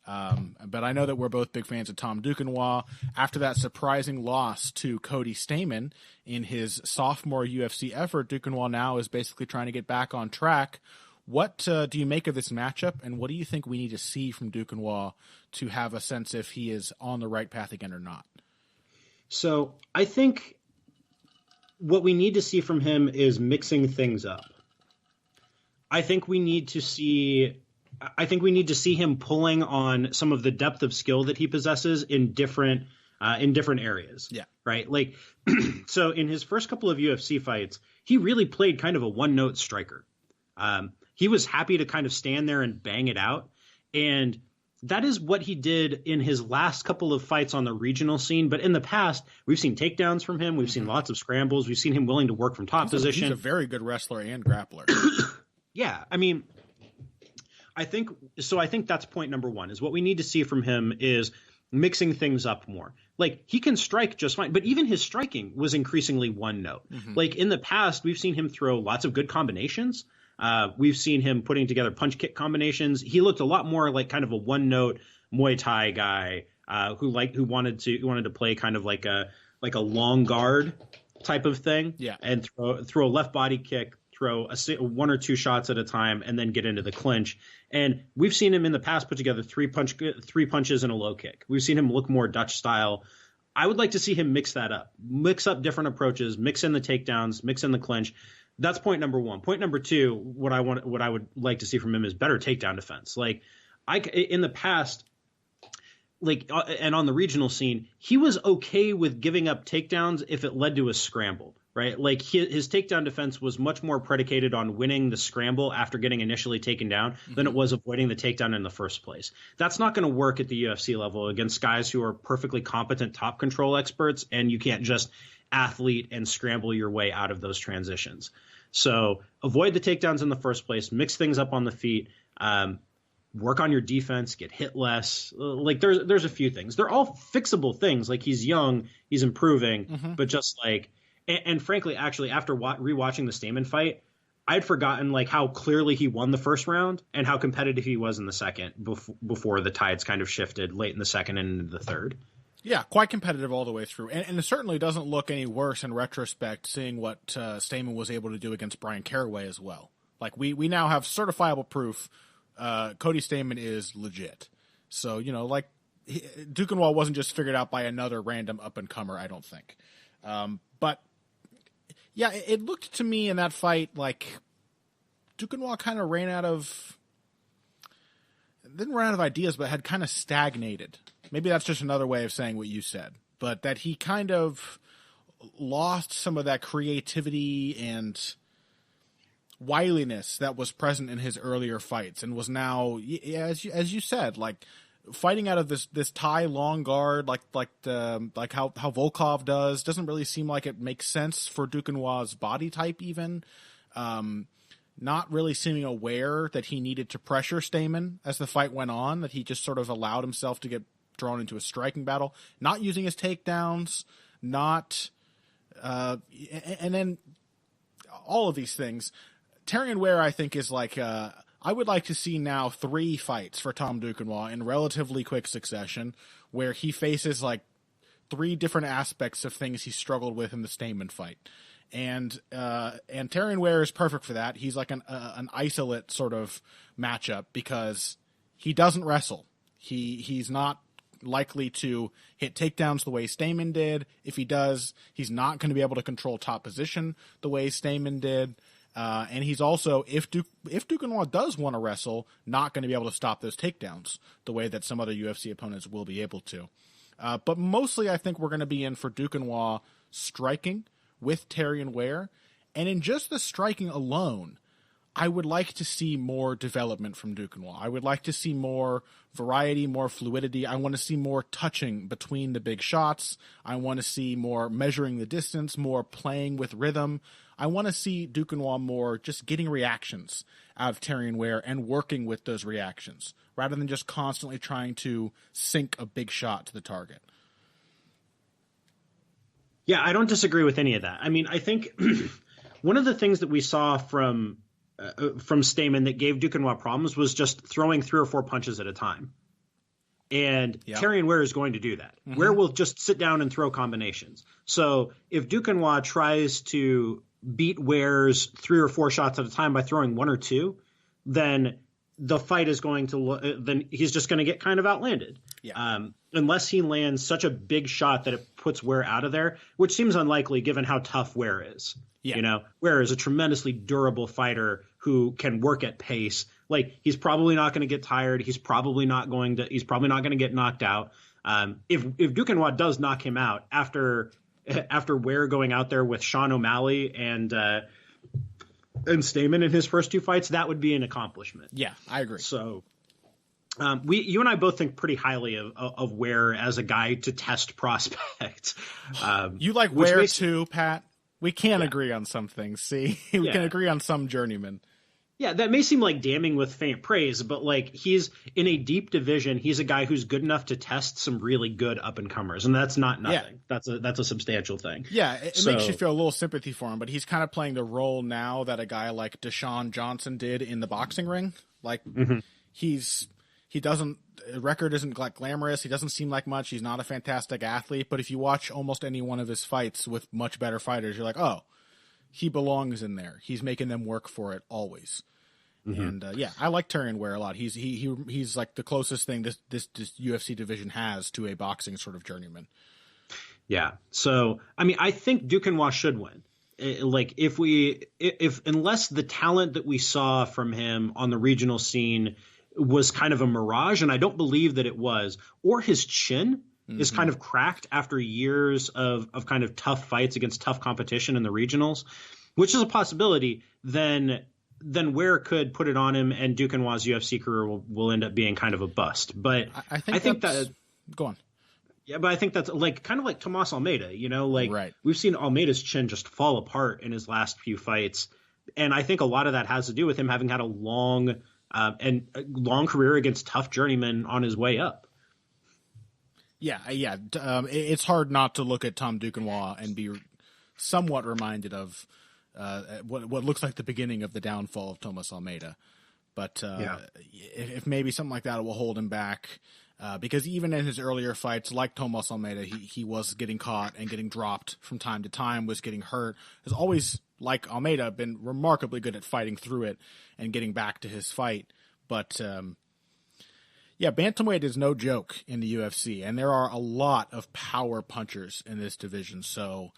But I know that we're both big fans of Tom Duquesnoy. After that surprising loss to Cody Stamann in his sophomore UFC effort, Duquesnoy now is basically trying to get back on track. What do you make of this matchup, and what do you think we need to see from Duquesnoy to have a sense if he is on the right path again or not? So I think what we need to see from him is mixing things up. I think we need to see him pulling on some of the depth of skill that he possesses in different areas. Yeah. Right. Like, so in his first couple of UFC fights, he really played kind of a one-note striker. He was happy to kind of stand there and bang it out. And that is what he did in his last couple of fights on the regional scene. But in the past, we've seen takedowns from him. We've seen lots of scrambles. We've seen him willing to work from top position. He's a very good wrestler and grappler. Yeah. I mean, I think that's point number one, is what we need to see from him is mixing things up more. Like, he can strike just fine, but even his striking was increasingly one note. Mm-hmm. Like, in the past, we've seen him throw lots of good combinations. We've seen him putting together punch kick combinations. He looked a lot more like kind of a one note Muay Thai guy who wanted to play kind of like a long guard type of thing. Yeah. And throw a left body kick, throw one or two shots at a time, and then get into the clinch. And we've seen him in the past put together three punches and a low kick. We've seen him look more Dutch style. I would like to see him mix that up, mix up different approaches, mix in the takedowns, mix in the clinch. That's point number one. Point number two, what I would like to see from him is better takedown defense. Like, in the past, and on the regional scene, he was okay with giving up takedowns if it led to a scramble. Right. Like, his takedown defense was much more predicated on winning the scramble after getting initially taken down than it was avoiding the takedown in the first place. That's not going to work at the UFC level against guys who are perfectly competent top control experts, and you can't just athlete and scramble your way out of those transitions. So avoid the takedowns in the first place, mix things up on the feet, work on your defense, get hit less. Like, there's a few things. They're all fixable things. Like, he's young, he's improving, but just like. And frankly, actually, after rewatching the Stamann fight, I'd forgotten like how clearly he won the first round and how competitive he was in the second before the tides kind of shifted late in the second and into the third. Yeah, quite competitive all the way through. And it certainly doesn't look any worse in retrospect, seeing what Stamen was able to do against Brian Caraway as well. Like, we now have certifiable proof Cody Stamen is legit. So, you know, like, Duquesnoy wasn't just figured out by another random up-and-comer, I don't think. But, yeah, it looked to me in that fight like Duquesnoy kind of didn't run out of ideas, but had kind of stagnated. Maybe that's just another way of saying what you said, but that he kind of lost some of that creativity and wiliness that was present in his earlier fights, and was now, as you said, like fighting out of this Thai long guard, like how Volkov does. Doesn't really seem like it makes sense for Duquesnoy's body type even. Not really seeming aware that he needed to pressure Stamen as the fight went on, that he just sort of allowed himself to get drawn into a striking battle, not using his takedowns, and then all of these things. Terrion Ware, I think, is like, I would like to see now 3 fights for Tom Duquesnoy in relatively quick succession, where he faces like 3 different aspects of things he struggled with in the Stamen fight. And Terrion Ware is perfect for that. He's like an isolate sort of matchup because he doesn't wrestle. He's not likely to hit takedowns the way Stamen did. If he does, he's not going to be able to control top position the way Stamen did. And he's also, if Duquesnoy does want to wrestle, not going to be able to stop those takedowns the way that some other UFC opponents will be able to. But mostly I think we're going to be in for Duquesnoy striking with Terrion Ware. And in just the striking alone, I would like to see more development from Duquesnoy. I would like to see more variety, more fluidity. I want to see more touching between the big shots. I want to see more measuring the distance, more playing with rhythm. I want to see Duquesnoy more just getting reactions out of Terrion Ware and working with those reactions, rather than just constantly trying to sink a big shot to the target. Yeah, I don't disagree with any of that. I mean, I think one of the things that we saw from Stamen that gave Duquesnoy problems was just throwing 3 or 4 punches at a time. And Terrion Ware is going to do that. Mm-hmm. Ware will just sit down and throw combinations. So if Duquesnoy tries to beat Ware's 3 or 4 shots at a time by throwing 1 or 2, then the fight is going to then he's just going to get kind of outlanded. Yeah. Unless he lands such a big shot that it puts Ware out of there, which seems unlikely given how tough Ware is. Yeah. You know, Ware is a tremendously durable fighter who can work at pace. Like, he's probably not going to get tired. He's probably not going to get knocked out. If Duquesnoy does knock him out after Ware going out there with Sean O'Malley and Stamen in his first 2 fights, that would be an accomplishment. Yeah, I agree. So you and I both think pretty highly of Ware as a guy to test prospect. You like Ware too, Pat? We can't agree on some things. See, we can agree on some journeymen. Yeah, that may seem like damning with faint praise, but like, he's in a deep division. He's a guy who's good enough to test some really good up and comers, and that's not nothing. Yeah. That's a substantial thing. Yeah, it makes you feel a little sympathy for him, but he's kind of playing the role now that a guy like Deshaun Johnson did in the boxing ring. Like, record isn't like glamorous. He doesn't seem like much. He's not a fantastic athlete, but if you watch almost any one of his fights with much better fighters, you're like, oh, he belongs in there. He's making them work for it always. Mm-hmm. And I like Terrion Ware a lot. He's like the closest thing this UFC division has to a boxing sort of journeyman. Yeah. So, I mean, I think Duquesnoy should win. Like, if unless the talent that we saw from him on the regional scene was kind of a mirage, and I don't believe that it was, or his chin is kind of cracked after years of kind of tough fights against tough competition in the regionals, which is a possibility, then Ware could put it on him, and Duquesnoy's UFC career will end up being kind of a bust. But I think that go on. Yeah, but I think that's like kind of like Tomas Almeida, you know, like We've seen Almeida's chin just fall apart in his last few fights, and I think a lot of that has to do with him having had a long career against tough journeymen on his way up. Yeah. It's hard not to look at Tom Duquesnoy and be somewhat reminded of what looks like the beginning of the downfall of Tomas Almeida. But if maybe something like that will hold him back, Because even in his earlier fights, like Tomas Almeida, he was getting caught and getting dropped from time to time, was getting hurt. Has always, like Almeida, been remarkably good at fighting through it and getting back to his fight. But, yeah, bantamweight is no joke in the UFC, and there are a lot of power punchers in this division. So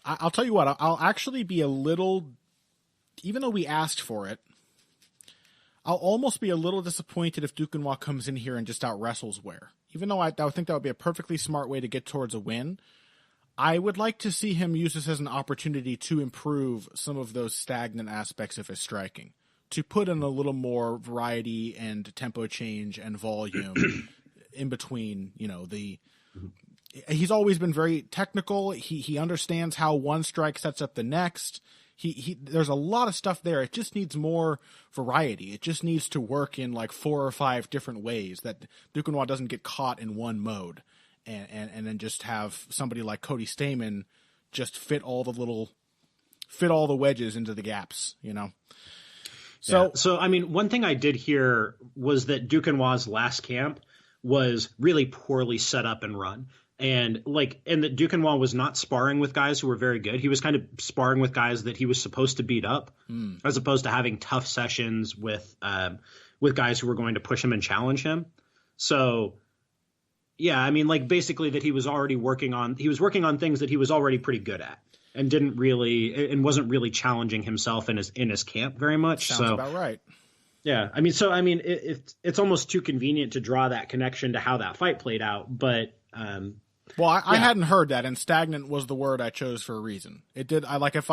I'll tell you what, I'll actually be a little, even though we asked for it, I'll almost be a little disappointed if Duquesnoy comes in here and just out-wrestles Ware. Even though I think that would be a perfectly smart way to get towards a win, I would like to see him use this as an opportunity to improve some of those stagnant aspects of his striking, to put in a little more variety and tempo change and volume in between, he's always been very technical. He understands how one strike sets up the next. There's a lot of stuff there. It just needs more variety. It just needs to work in like 4 or 5 different ways that Duquesnoy doesn't get caught in one mode and then just have somebody like Cody Stamann just fit all the wedges into the gaps, So, I mean, one thing I did hear was that Duquesnoy's last camp was really poorly set up and run. And that Duquesnoy was not sparring with guys who were very good. He was kind of sparring with guys that he was supposed to beat up, as opposed to having tough sessions with guys who were going to push him and challenge him. So, yeah, I mean, basically that he was working on things that he was already pretty good at, and wasn't really challenging himself in his camp very much. Sounds about right. Yeah, I mean, it's almost too convenient to draw that connection to how that fight played out, but. Well, I hadn't heard that, and stagnant was the word I chose for a reason. It did. If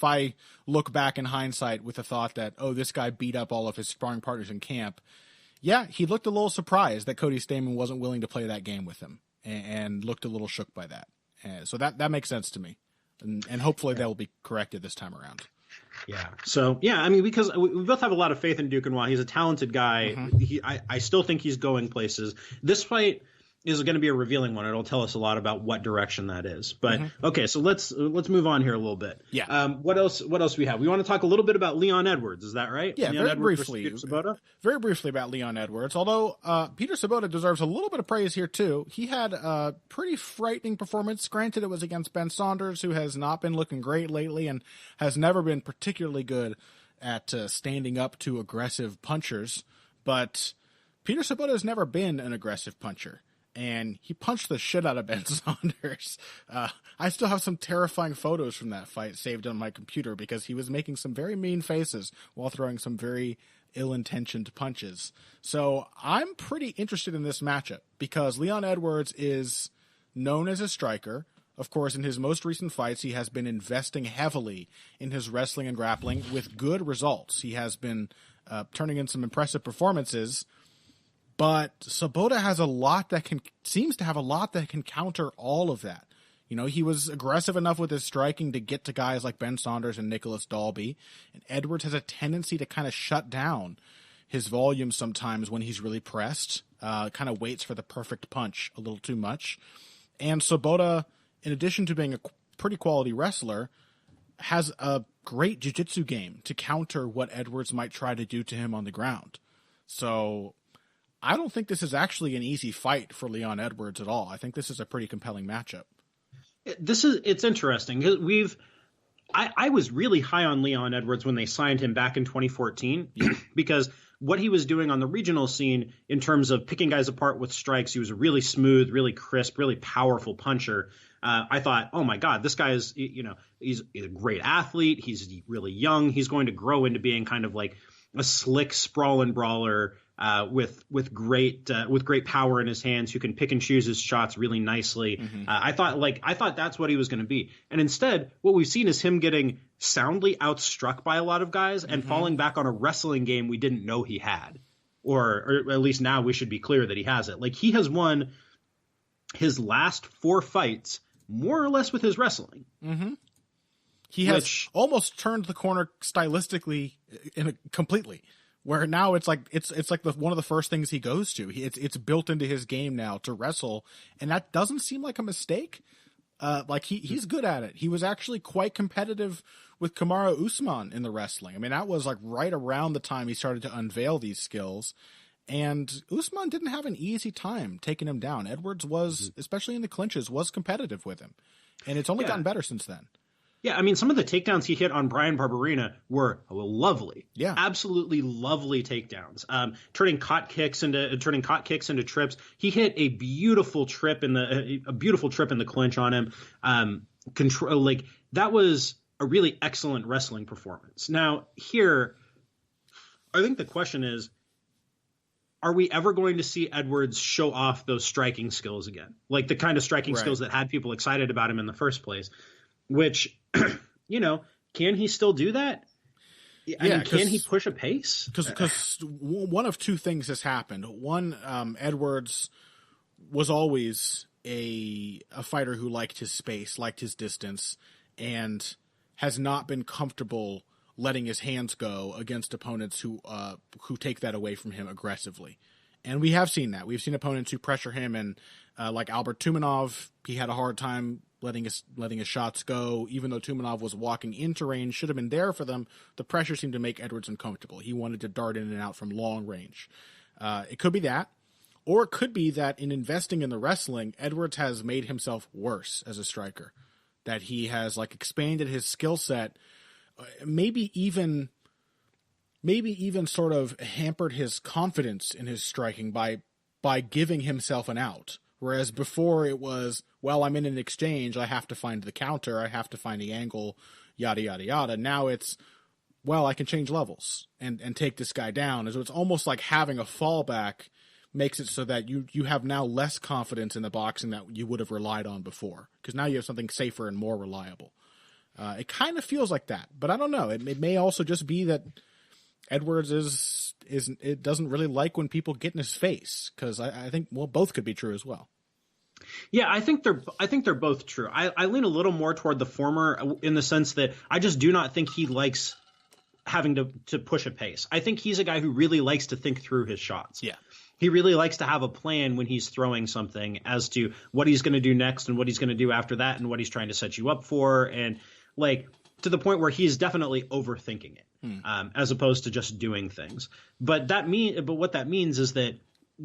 I look back in hindsight with the thought that, oh, this guy beat up all of his sparring partners in camp, yeah, he looked a little surprised that Cody Stamann wasn't willing to play that game with him, and looked a little shook by that. So that makes sense to me, and hopefully that will be corrected this time around. Yeah. So yeah, I mean, because we both have a lot of faith in Duquesnoy. He's a talented guy. Mm-hmm. I still think he's going places. This fight is going to be a revealing one. It'll tell us a lot about what direction that is. But okay, so let's move on here a little bit. Yeah. What else we have? We want to talk a little bit about Leon Edwards. Is that right? Yeah, Leon very Edwards briefly. Peter Sabota? Very briefly about Leon Edwards. Although Peter Sabota deserves a little bit of praise here too. He had a pretty frightening performance. Granted, it was against Ben Saunders, who has not been looking great lately and has never been particularly good at standing up to aggressive punchers. But Peter Sabota has never been an aggressive puncher. And he punched the shit out of Ben Saunders. I still have some terrifying photos from that fight saved on my computer because he was making some very mean faces while throwing some very ill-intentioned punches. So I'm pretty interested in this matchup because Leon Edwards is known as a striker. Of course, in his most recent fights, he has been investing heavily in his wrestling and grappling with good results. He has been turning in some impressive performances. But Sabota has seems to have a lot that can counter all of that. He was aggressive enough with his striking to get to guys like Ben Saunders and Nicholas Dalby. And Edwards has a tendency to kind of shut down his volume sometimes when he's really pressed, kind of waits for the perfect punch a little too much. And Sabota, in addition to being a pretty quality wrestler, has a great jiu-jitsu game to counter what Edwards might try to do to him on the ground. So I don't think this is actually an easy fight for Leon Edwards at all. I think this is a pretty compelling matchup. It's interesting. I was really high on Leon Edwards when they signed him back in 2014 because what he was doing on the regional scene in terms of picking guys apart with strikes, he was a really smooth, really crisp, really powerful puncher. I thought, oh my God, this guy is, he's a great athlete. He's really young. He's going to grow into being kind of like a slick, sprawling brawler with great power in his hands, who can pick and choose his shots really nicely. Mm-hmm. I thought that's what he was going to be, and instead, what we've seen is him getting soundly outstruck by a lot of guys and falling back on a wrestling game we didn't know he had, or at least now we should be clear that he has it. Like, he has won his last 4 fights more or less with his wrestling. Mm-hmm. He has almost turned the corner stylistically completely. Where now it's like one of the first things he goes to. It's built into his game now to wrestle, and that doesn't seem like a mistake. He's good at it. He was actually quite competitive with Kamaru Usman in the wrestling. I mean, that was like right around the time he started to unveil these skills, And Usman didn't have an easy time taking him down. Edwards was, especially in the clinches, was competitive with him. And it's only gotten better since then. Yeah, I mean, some of the takedowns he hit on Brian Barberena were lovely. Yeah, absolutely lovely takedowns. Turning caught kicks into trips. He hit a beautiful trip in the clinch on him. That was a really excellent wrestling performance. Now here, I think the question is, are we ever going to see Edwards show off those striking skills again? Like the kind of striking skills that had people excited about him in the first place, which, can he still do that? I mean, can he push a pace? Because one of two things has happened. One, Edwards was always a fighter who liked his space, liked his distance, and has not been comfortable letting his hands go against opponents who take that away from him aggressively. And we have seen that. We've seen opponents who pressure him, and like Albert Tumanov, he had a hard time letting his shots go, even though Tumanov was walking into range, should have been there for them. The pressure seemed to make Edwards uncomfortable. He wanted to dart in and out from long range. It could be that, or it could be that in investing in the wrestling, Edwards has made himself worse as a striker, that he has expanded his skill set, maybe even sort of hampered his confidence in his striking by giving himself an out. Whereas before it was, well, I'm in an exchange, I have to find the counter, I have to find the angle, yada, yada, yada. Now it's, well, I can change levels and take this guy down. So it's almost like having a fallback makes it so that you have now less confidence in the boxing that you would have relied on before, because now you have something safer and more reliable. It kind of feels like that, but I don't know. It may also just be that Edwards it doesn't really like when people get in his face, because I think both could be true as well. Yeah, I think they're both true. I lean a little more toward the former in the sense that I just do not think he likes having to push a pace. I think he's a guy who really likes to think through his shots. Yeah. He really likes to have a plan when he's throwing something as to what he's going to do next and what he's going to do after that and what he's trying to set you up for, and to the point where he's definitely overthinking it, as opposed to just doing things. But what that means is that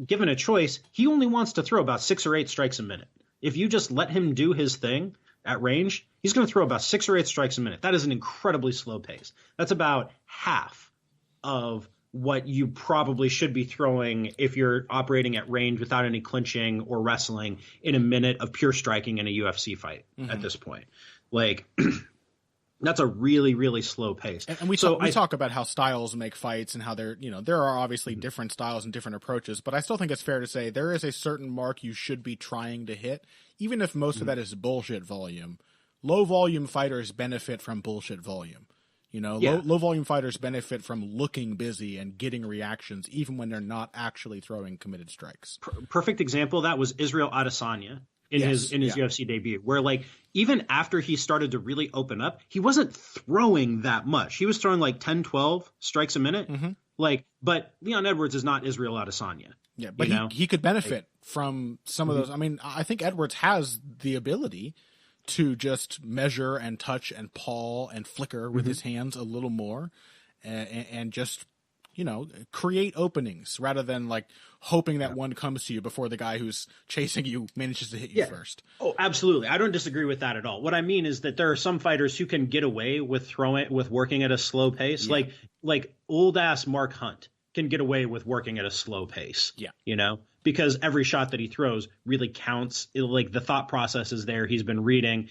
given a choice, he only wants to throw about 6 or 8 strikes a minute. If you just let him do his thing at range, he's going to throw about 6 or 8 strikes a minute. That is an incredibly slow pace. That's about half of what you probably should be throwing if you're operating at range without any clinching or wrestling in a minute of pure striking in a UFC fight at this point. That's a really, really slow pace. And we talk about how styles make fights and how there are obviously different styles and different approaches, but I still think it's fair to say there is a certain mark you should be trying to hit, even if most of that is bullshit volume. Low volume fighters benefit from bullshit volume. Low volume fighters benefit from looking busy and getting reactions, even when they're not actually throwing committed strikes. Perfect example of that was Israel Adesanya in his UFC debut, where even after he started to really open up, he wasn't throwing that much. He was throwing 10, 12 strikes a minute. But Leon Edwards is not Israel Adesanya. Yeah, but he could benefit from some of those. I mean, I think Edwards has the ability to just measure and touch and paw and flicker with his hands a little more, and just create openings rather than hoping that one comes to you before the guy who's chasing you manages to hit you first. Oh, absolutely. I don't disagree with that at all. What I mean is that there are some fighters who can get away with working at a slow pace. Yeah. Like old ass Mark Hunt can get away with working at a slow pace. Yeah. Because every shot that he throws really counts. The thought process is there. He's been reading.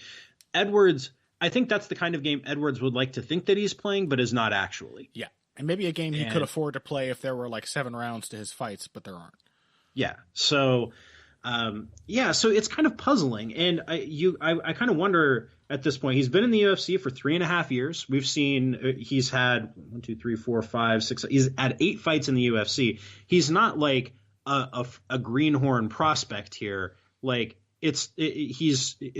Edwards, I think that's the kind of game Edwards would like to think that he's playing, but is not actually. Yeah. And maybe a game he could afford to play if there were 7 rounds to his fights, but there aren't. Yeah. So, so it's kind of puzzling. And I kind of wonder at this point, he's been in the UFC for 3.5 years. We've seen he's had 1, 2, 3, 4, 5, 6. He's had 8 fights in the UFC. He's not a greenhorn prospect here. It's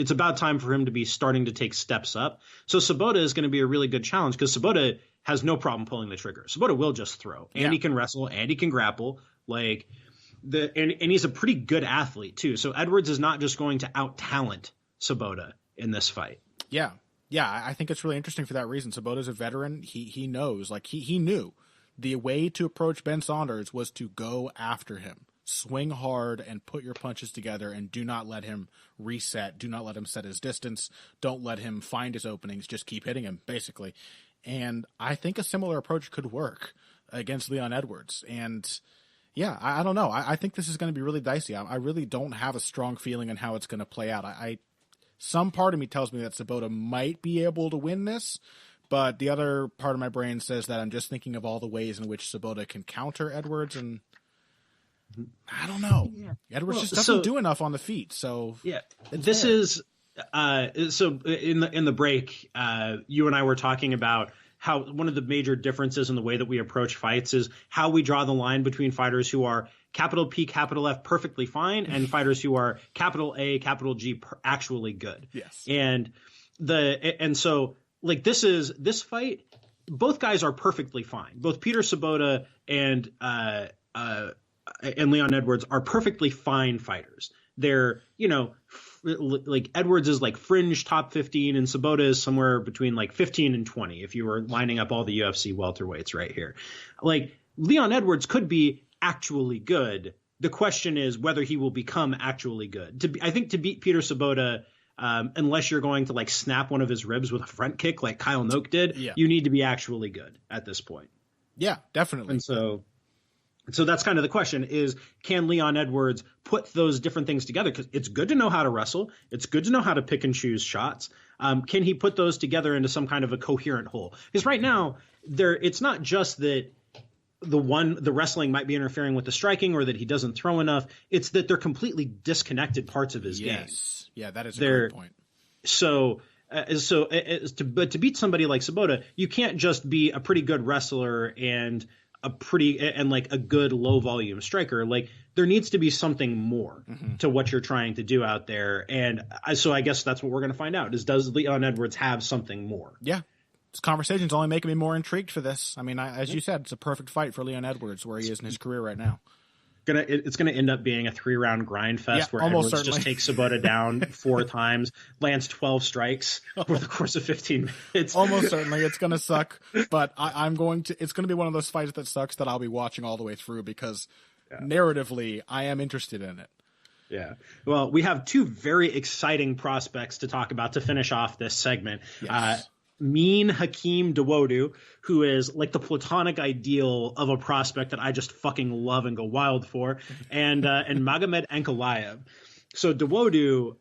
about time for him to be starting to take steps up. So Sabota is going to be a really good challenge, because Sabota has no problem pulling the trigger. Sabota will just throw, and he can wrestle, and he can grapple. And he's a pretty good athlete too. So Edwards is not just going to out talent Sabota in this fight. Yeah. I think it's really interesting for that reason. Sabota's a veteran. He knows, he knew The way to approach Ben Saunders was to go after him. Swing hard and put your punches together and do not let him reset. Do not let him set his distance. Don't let him find his openings. Just keep hitting him, basically. And I think a similar approach could work against Leon Edwards. And yeah, I don't know. I think this is going to be really dicey. I really don't have a strong feeling on how it's going to play out. Some part of me tells me that Sabota might be able to win this, but the other part of my brain says that I'm just thinking of all the ways in which Sabota can counter Edwards, and I don't know. Yeah. Edwards just doesn't do enough on the feet. So yeah, this is so in the break, you and I were talking about how one of the major differences in the way that we approach fights is how we draw the line between fighters who are capital P, capital F, perfectly fine, and fighters who are capital A, capital G, actually good. Yes. And so like this fight, both guys are perfectly fine. Both Peter Sabota and Leon Edwards are perfectly fine fighters. They're, like Edwards is like fringe top 15 and Sabota is somewhere between like 15 and 20 if you were lining up all the UFC welterweights right here. Like Leon Edwards could be actually good. The question is whether he will become actually good. I think to beat Peter Sabota, unless you're going to like snap one of his ribs with a front kick like Kyle Noak did, you need to be actually good at this point. Yeah, definitely. And so that's kind of the question is, can Leon Edwards put those different things together? Because it's good to know how to wrestle. It's good to know how to pick and choose shots. Can he put those together into some kind of a coherent whole? Because right now, it's not just that the wrestling might be interfering with the striking or that he doesn't throw enough. It's that they're completely disconnected parts of his game. Yeah, that is a great point. But to beat somebody like Sabota, you can't just be a pretty good wrestler and a good low volume striker. Like there needs to be something more to what you're trying to do out there. And so I guess that's what we're going to find out is, does Leon Edwards have something more? Yeah. This conversation's only making me more intrigued for this. I mean, as you said, it's a perfect fight for Leon Edwards where he is in his career right now. It's going to end up being a 3-round grind fest where Edwards just takes Sabota down 4 times, lands 12 strikes over the course of 15 minutes. Almost certainly. It's going to suck, but it's going to be one of those fights that sucks that I'll be watching all the way through because narratively I am interested in it. Yeah. Well, we have 2 very exciting prospects to talk about to finish off this segment. Yes. Mean Hakeem Dawodu, who is like the platonic ideal of a prospect that I just fucking love and go wild for, and Magomed Ankalaev. So Dawodu,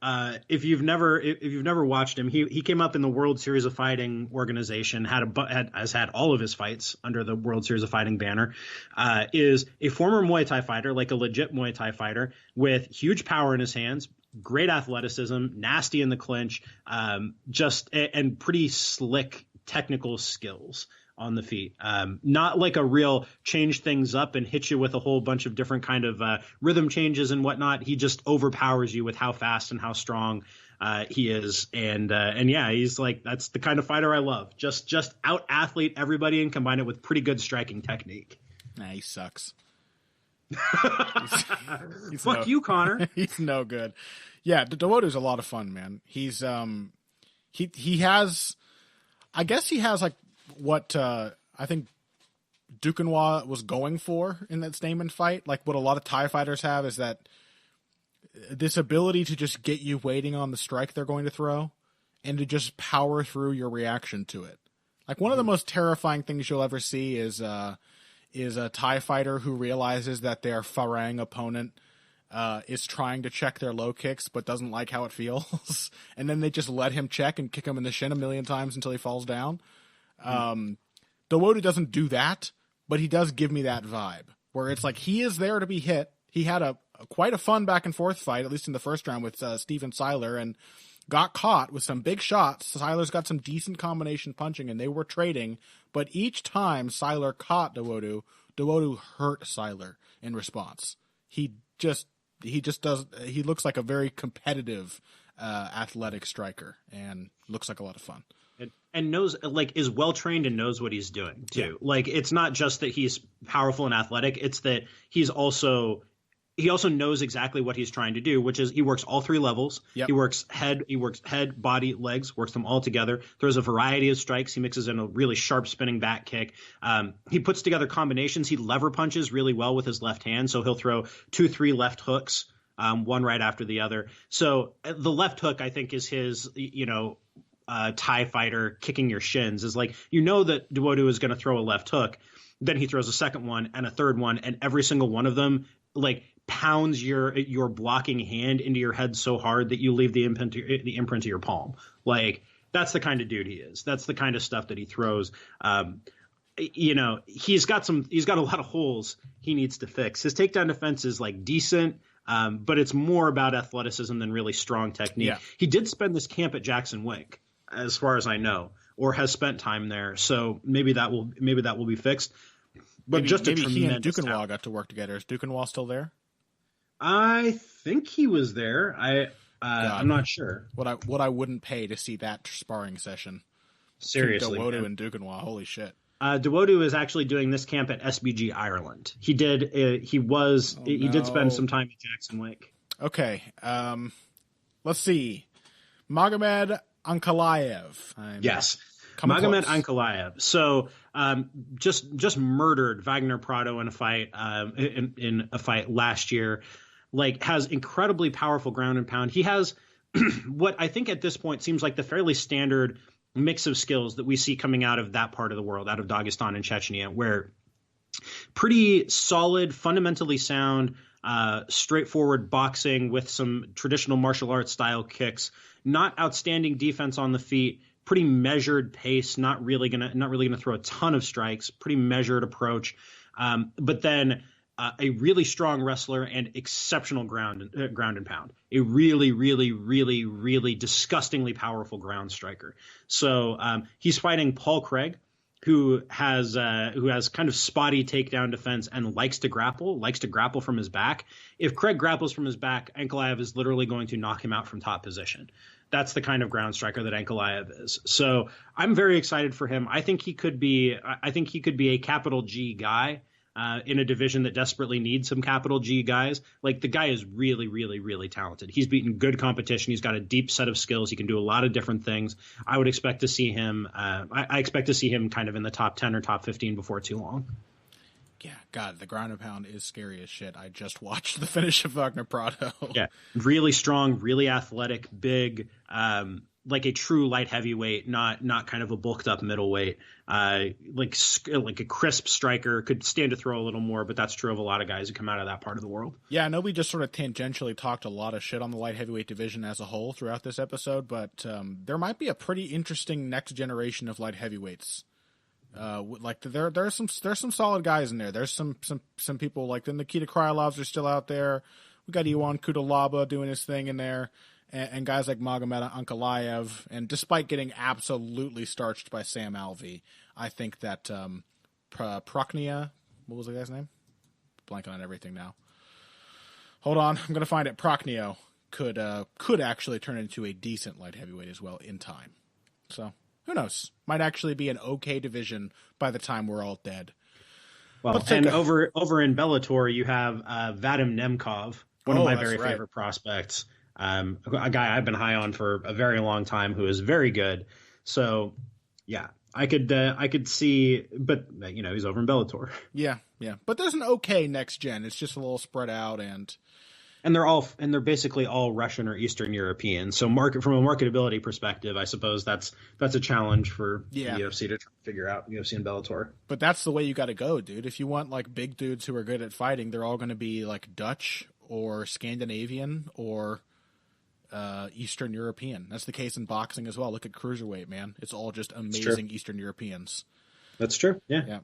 if you've never watched him, he came up in the World Series of Fighting organization, has had all of his fights under the World Series of Fighting banner, is a former Muay Thai fighter, like a legit Muay Thai fighter with huge power in his hands, great athleticism, nasty in the clinch, and pretty slick technical skills on the feet. Not like a real change things up and hit you with a whole bunch of different kind of rhythm changes and whatnot. He just overpowers you with how fast and how strong he is. And yeah, he's like, that's the kind of fighter I love. Just out athlete everybody and combine it with pretty good striking technique. Nah, he sucks. he's Fuck you, Connor. He's no good. Yeah, Dawodu's a lot of fun, man. He's he has, I guess he has like what I think Duquesnoy was going for in that Stamen fight. Like what a lot of Thai fighters have is that this ability to just get you waiting on the strike they're going to throw and to just power through your reaction to it. Like one of the most terrifying things you'll ever see is a Thai fighter who realizes that their Farang opponent is trying to check their low kicks but doesn't like how it feels. And then they just let him check and kick him in the shin a million times until he falls down. Dawodu doesn't do that, but he does give me that vibe where it's like he is there to be hit. He had quite a fun back and forth fight, at least in the first round with Steven Seiler, and got caught with some big shots. Seiler's got some decent combination punching, and they were trading. But each time Seiler caught Dawodu hurt Seiler in response. He looks like a very competitive, athletic striker, and looks like a lot of fun. And knows, like, is well trained and knows what he's doing too. Yeah. Like, it's not just that he's powerful and athletic; it's that he's also he also knows exactly what he's trying to do, which is he works all three levels. Yep. He works head, body, legs, works them all together, throws a variety of strikes. He mixes in a really sharp spinning back kick. He puts together combinations. He lever punches really well with his left hand. So he'll throw 2-3 left hooks, one right after the other. So the left hook, I think, is his, Thai fighter kicking your shins, is like, that Duodu is going to throw a left hook. Then he throws a second one and a third one, and every single one of them, like, pounds your blocking hand into your head so hard that you leave the imprint of your palm. Like, that's the kind of dude he is. That's the kind of stuff that he throws. He's got a lot of holes he needs to fix. His takedown defense is like decent, but it's more about athleticism than really strong technique. Yeah. He did spend this camp at Jackson Wink, as far as I know, or has spent time there. So maybe that will be fixed. But maybe he and Dukenwa got to work together. Is Dukenwa still there? I think he was there. I'm not sure. What I wouldn't pay to see that sparring session. Seriously, Duodu and Dukenwa. Holy shit. Duodu is actually doing this camp at SBG Ireland. He did. He did spend some time at Jackson Wink. Okay. Let's see. Magomed Ankalaev. Yes. Magomed Ankalaev. So just murdered Wagner Prado in a fight in a fight last year. Like, has incredibly powerful ground and pound. He has what I think at this point seems like the fairly standard mix of skills that we see coming out of that part of the world, out of Dagestan and Chechnya, where pretty solid, fundamentally sound, straightforward boxing with some traditional martial arts style kicks, not outstanding defense on the feet, pretty measured pace, not really gonna throw a ton of strikes, pretty measured approach, but then a really strong wrestler and exceptional ground and pound. A really, really, really, really disgustingly powerful ground striker. So he's fighting Paul Craig, who has kind of spotty takedown defense and likes to grapple from his back. If Craig grapples from his back, Ankalaev is literally going to knock him out from top position. That's the kind of ground striker that Ankalaev is. So I'm very excited for him. I think he could be a capital G guy in a division that desperately needs some capital G guys. Like, the guy is really, really, really talented. He's beaten good competition. He's got a deep set of skills. He can do a lot of different things. I would expect to see him. I expect to see him kind of in the top 10 or top 15 before too long. Yeah, God, the ground and pound is scary as shit. I just watched the finish of Wagner Prado. Yeah, really strong, really athletic, big, like a true light heavyweight, not kind of a bulked up middleweight. Like a crisp striker, could stand to throw a little more, but that's true of a lot of guys who come out of that part of the world. Yeah, I know we just sort of tangentially talked a lot of shit on the light heavyweight division as a whole throughout this episode, but there might be a pretty interesting next generation of light heavyweights. Like there's some solid guys in there. There's some people like the Nikita Kryalovs are still out there. We got Iwan Kudalaba doing his thing in there, and guys like Magomed Ankalaev. And despite getting absolutely starched by Sam Alvey, I think that Proknia, what was the guy's name? Blanking on everything now. Hold on, I'm gonna find it. Proknio could actually turn into a decent light heavyweight as well in time. So. Who knows? Might actually be an okay division by the time we're all dead. Well, and over in Bellator, you have Vadim Nemkov, one of my very favorite prospects. A guy I've been high on for a very long time, who is very good. So, yeah, I could see, but he's over in Bellator. Yeah. But there's an okay next gen. It's just a little spread out and they're basically all Russian or Eastern European. So from a marketability perspective, I suppose that's a challenge for the UFC to try to figure out, UFC and Bellator. But that's the way you got to go, dude. If you want like big dudes who are good at fighting, they're all going to be like Dutch or Scandinavian or Eastern European. That's the case in boxing as well. Look at cruiserweight, man. It's all just amazing Eastern Europeans. That's true. Yeah.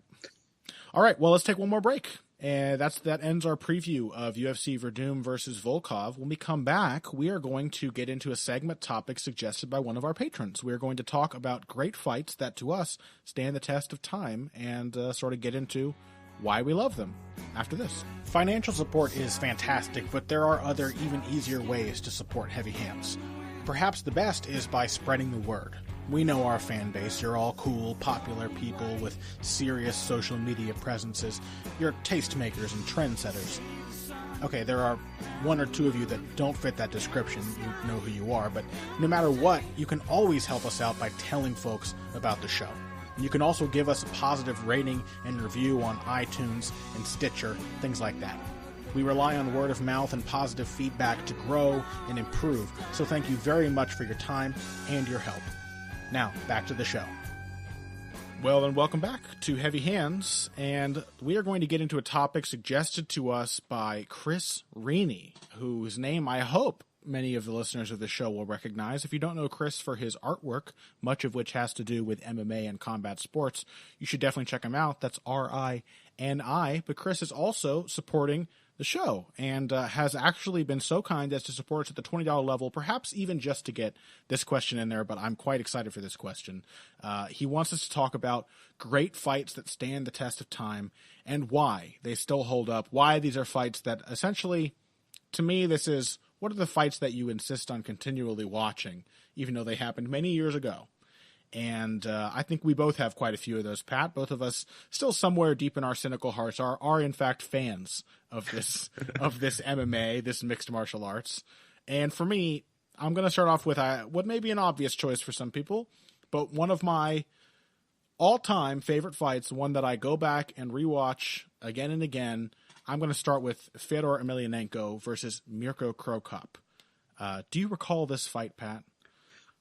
All right. Well, let's take one more break. And that ends our preview of UFC Werdum versus Volkov. When we come back, we are going to get into a segment topic suggested by one of our patrons. We are going to talk about great fights that, to us, stand the test of time and sort of get into why we love them after this. Financial support is fantastic, but there are other, even easier ways to support Heavy Hands. Perhaps the best is by spreading the word. We know our fan base. You're all cool, popular people with serious social media presences. You're tastemakers and trendsetters. Okay, there are one or two of you that don't fit that description. You know who you are, but no matter what, you can always help us out by telling folks about the show. You can also give us a positive rating and review on iTunes and Stitcher, things like that. We rely on word of mouth and positive feedback to grow and improve, so thank you very much for your time and your help. Now, back to the show. Well, then welcome back to Heavy Hands, and we are going to get into a topic suggested to us by Chris Rainey, whose name I hope many of the listeners of the show will recognize. If you don't know Chris for his artwork, much of which has to do with MMA and combat sports, you should definitely check him out. That's RINI, but Chris is also supporting the show and has actually been so kind as to support us at the $20 level, perhaps even just to get this question in there, but I'm quite excited for this question. He wants us to talk about great fights that stand the test of time and why they still hold up, why these are fights that essentially, to me, this is, what are the fights that you insist on continually watching, even though they happened many years ago? And I think we both have quite a few of those, Pat. Both of us, still somewhere deep in our cynical hearts, are in fact fans of this of this MMA, this mixed martial arts. And for me, I'm going to start off with what may be an obvious choice for some people, but one of my all-time favorite fights, one that I go back and rewatch again and again. I'm going to start with Fedor Emelianenko versus Mirko Krokop. Do you recall this fight, Pat?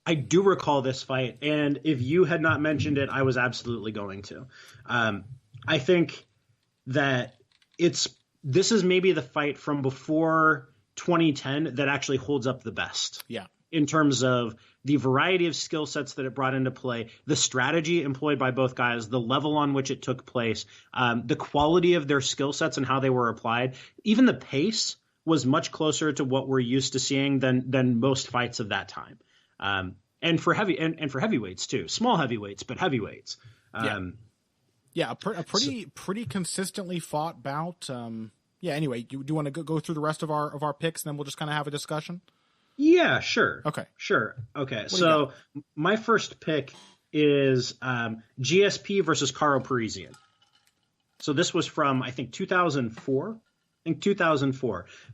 I do recall this fight, and if you had not mentioned it, I was absolutely going to. I think that this is maybe the fight from before 2010 that actually holds up the best. Yeah. In terms of the variety of skill sets that it brought into play, the strategy employed by both guys, the level on which it took place, the quality of their skill sets and how they were applied, even the pace was much closer to what we're used to seeing than most fights of that time. And for heavyweights too, small heavyweights, but heavyweights. A pretty consistently fought bout. Anyway, do you want to go through the rest of our picks, and then we'll just kind of have a discussion? Yeah, sure. Okay. Sure. Okay. So my first pick is GSP versus Karo Parisyan. So this was from, I think, 2004.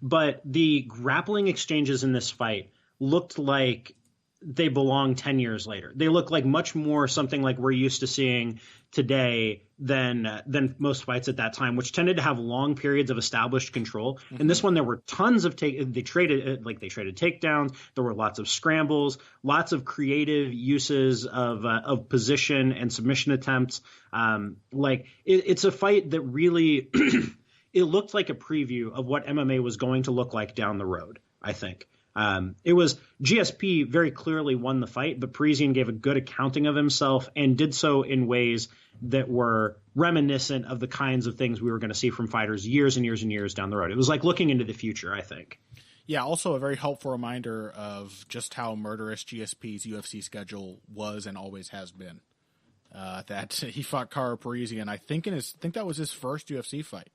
But the grappling exchanges in this fight looked like they belong 10 years later. They look like much more something like we're used to seeing today than most fights at that time, which tended to have long periods of established control. Mm-hmm. In this one, there were tons of they traded takedowns. There were lots of scrambles, lots of creative uses of position and submission attempts. It's a fight that really it looked like a preview of what MMA was going to look like down the road, I think. It was GSP very clearly won the fight, but Parisyan gave a good accounting of himself and did so in ways that were reminiscent of the kinds of things we were going to see from fighters years and years and years down the road. It was like looking into the future, I think. Yeah, also a very helpful reminder of just how murderous GSP's UFC schedule was and always has been. That he fought Karo Parisyan, I think that was his first UFC fight.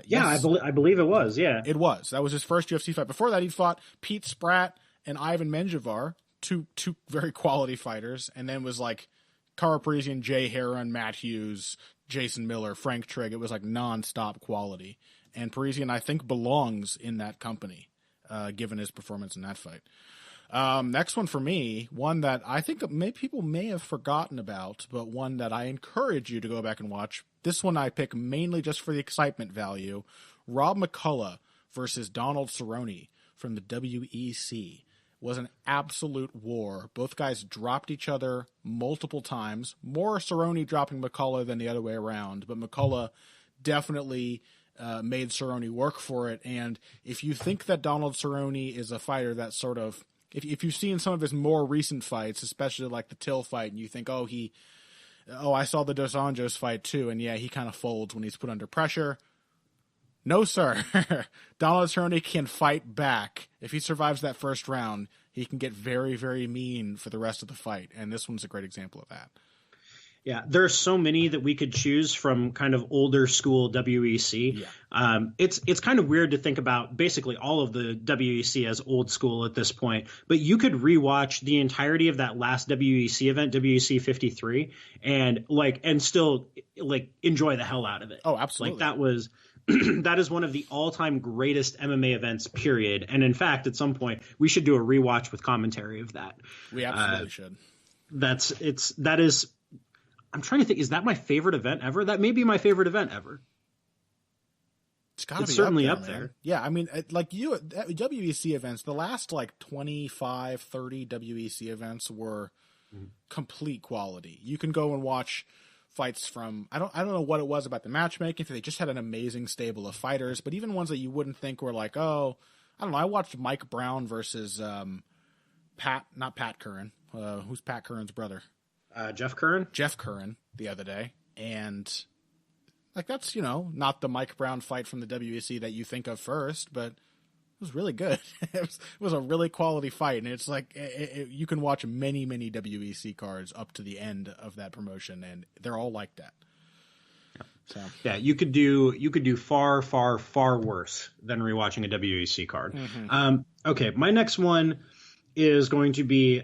Yes. I believe it was. Yeah, it was. That was his first UFC fight. Before that, he fought Pete Spratt and Ivan Menjivar, two very quality fighters, and then was like Karo Parisyan, Jay Heron, Matt Hughes, Jason Miller, Frank Trigg. It was like nonstop quality, and Parisyan, I think, belongs in that company, given his performance in that fight. Next one for me, one that I think people may have forgotten about, but one that I encourage you to go back and watch. This one I pick mainly just for the excitement value. Rob McCullough versus Donald Cerrone from the WEC was an absolute war. Both guys dropped each other multiple times. More Cerrone dropping McCullough than the other way around, but McCullough definitely made Cerrone work for it. And if you think that Donald Cerrone is a fighter that sort of, if you've seen some of his more recent fights, especially like the Till fight, and you think, I saw the Dos Anjos fight too, and yeah, he kind of folds when he's put under pressure. No, sir. Donald Cerrone can fight back. If he survives that first round, he can get very, very mean for the rest of the fight, and this one's a great example of that. Yeah, there are so many that we could choose from kind of older school WEC. Yeah. It's kind of weird to think about basically all of the WEC as old school at this point, but you could rewatch the entirety of that last WEC event, WEC 53, and still enjoy the hell out of it. Oh, absolutely. That was that is one of the all-time greatest MMA events, period. And in fact, at some point, we should do a rewatch with commentary of that. We absolutely should. That is. I'm trying to think. Is that my favorite event ever? That may be my favorite event ever. It's certainly up there. Yeah, I mean, like WEC events, the last like 25, 30 WEC events were complete quality. You can go and watch fights from I don't know what it was about the matchmaking. They just had an amazing stable of fighters, but even ones that you wouldn't think were like, oh, I don't know. I watched Mike Brown versus not Pat Curran. Who's Pat Curran's brother? Jeff Curran. Jeff Curran the other day, and like that's not the Mike Brown fight from the WEC that you think of first, but it was really good. It was a really quality fight, and it's like you can watch many WEC cards up to the end of that promotion, and they're all like that. So yeah, you could do far worse than rewatching a WEC card. Okay, my next one is going to be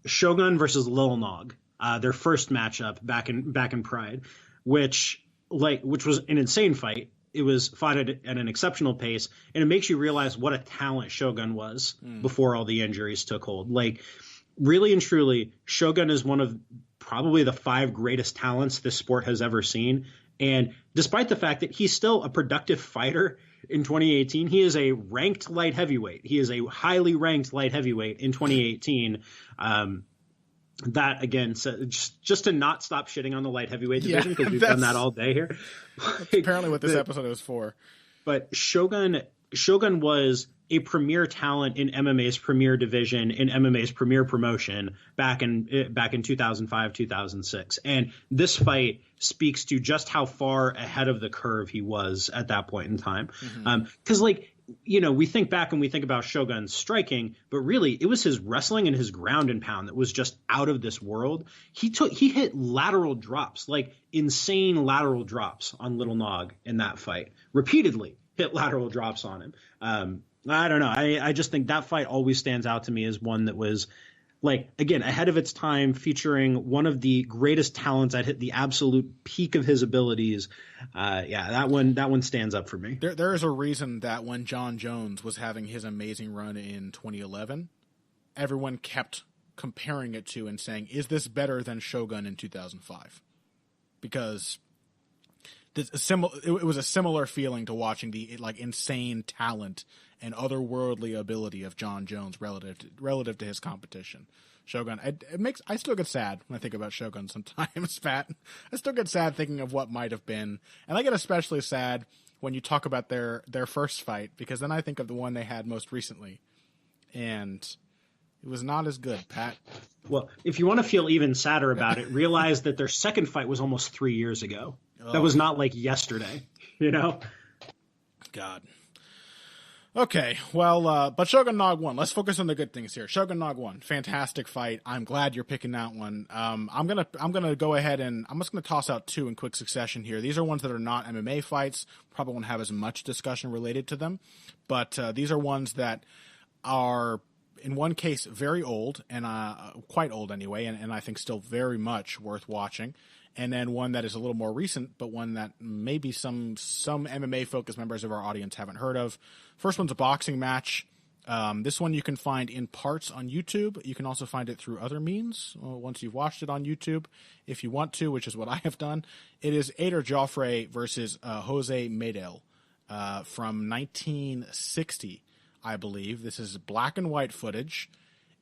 Shogun versus Lowell Nog, their first matchup back in Pride, which was an insane fight. It was fought at an exceptional pace, and it makes you realize what a talent Shogun was before all the injuries took hold. Like, really and truly, Shogun is one of probably the 5 greatest talents this sport has ever seen. And despite the fact that he's still a productive fighter in 2018, he is a ranked light heavyweight. He is a highly ranked light heavyweight in 2018. That again, so just to not stop shitting on the light heavyweight division, because we've done that all day here. Apparently what this episode is for. But Shogun was a premier talent in MMA's premier division, in MMA's premier promotion back in 2005, 2006. And this fight speaks to just how far ahead of the curve he was at that point in time. Because we think back and we think about Shogun's striking, but really it was his wrestling and his ground and pound that was just out of this world. He hit lateral drops, like insane lateral drops on Little Nog in that fight. Repeatedly hit lateral drops on him. I don't know. I just think that fight always stands out to me as one that was, like, again, ahead of its time, featuring one of the greatest talents that hit the absolute peak of his abilities. That one stands up for me. There is a reason that when John Jones was having his amazing run in 2011, everyone kept comparing it to and saying, is this better than Shogun in 2005? Because it was a similar feeling to watching the insane talent and otherworldly ability of John Jones relative to his competition. Shogun, I still get sad when I think about Shogun sometimes, Pat. I still get sad thinking of what might have been, and I get especially sad when you talk about their first fight, because then I think of the one they had most recently, and it was not as good, Pat. Well, if you want to feel even sadder about it, realize that their second fight was almost 3 years ago. That was not like yesterday, God. Okay, well, but Shogun Nog won. Let's focus on the good things here. Shogun Nog won. Fantastic fight. I'm glad you're picking that one. I'm gonna go ahead and I'm just gonna toss out 2 in quick succession here. These are ones that are not MMA fights. Probably won't have as much discussion related to them, but these are ones that are, in one case, very old and quite old anyway, and I think still very much worth watching. And then one that is a little more recent, but one that maybe some MMA-focused members of our audience haven't heard of. First one's a boxing match. This one you can find in parts on YouTube. You can also find it through other means once you've watched it on YouTube, if you want to, which is what I have done. It is Ader Joffre versus Jose Medel from 1960, I believe. This is black and white footage.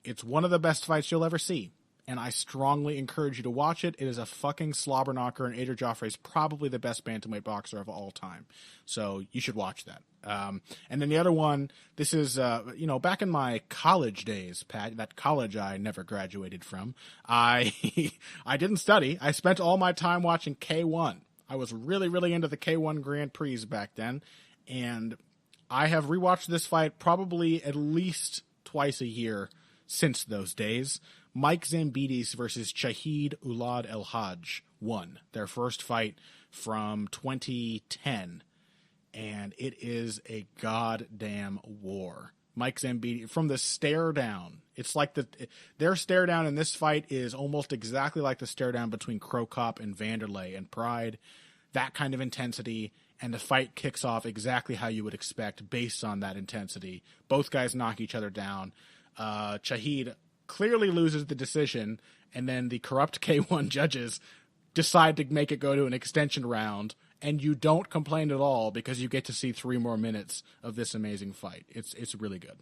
It's one of the best fights you'll ever see, and I strongly encourage you to watch it. It is a fucking slobber knocker, and Ader Joffre is probably the best bantamweight boxer of all time. So you should watch that. And then the other one, this is, back in my college days, Pat, that college I never graduated from, I didn't study. I spent all my time watching K1. I was really, really into the K1 Grand Prix back then, and I have rewatched this fight probably at least twice a year since those days. Mike Zambidis versus Shahid Ulad El Hajj won their first fight from 2010, and it is a goddamn war. Mike Zambidis, from the stare down, it's like their stare down in this fight is almost exactly like the stare down between Krokop and Vanderlei and Pride. That kind of intensity, and the fight kicks off exactly how you would expect based on that intensity. Both guys knock each other down. Shahid clearly loses the decision, and then the corrupt K1 judges decide to make it go to an extension round, and you don't complain at all because you get to see 3 more minutes of this amazing fight. It's really good.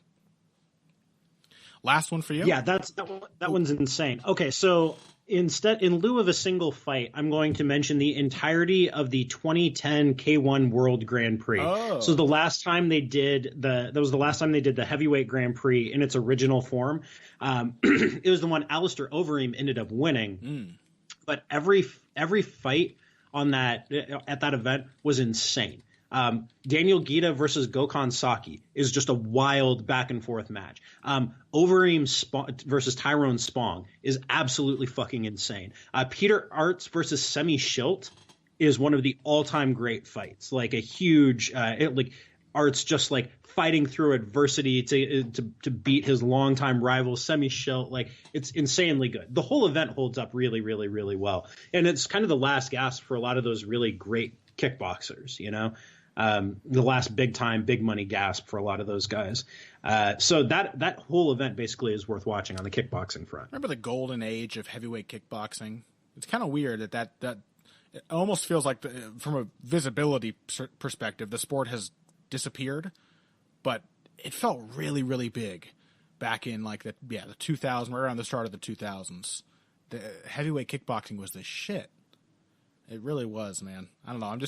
Last one for you? Yeah, that one's insane. Okay, so in lieu of a single fight, I'm going to mention the entirety of the 2010 K1 World Grand Prix. Oh. So the last time they did that was the last time they did the heavyweight Grand Prix in its original form. It was the one Alistair Overeem ended up winning. But every fight on at that event was insane. Daniel Guida versus Gokhan Saki is just a wild back and forth match. Overeem versus Tyrone Spong is absolutely fucking insane. Peter Arts versus Semi Schilt is one of the all-time great fights. Like a huge, Arts just like fighting through adversity to beat his longtime rival Semi Schilt. Like, it's insanely good. The whole event holds up really, really, really well, and it's kind of the last gasp for a lot of those really great kickboxers. You know. The last big time, big money gasp for a lot of those guys. So that whole event basically is worth watching on the kickboxing front. Remember the golden age of heavyweight kickboxing? It's kind of weird that it almost feels like from a visibility perspective, the sport has disappeared, but it felt really, really big back in like the 2000s, right around the start of the 2000s. The heavyweight kickboxing was the shit. It really was, man. I don't know. I'm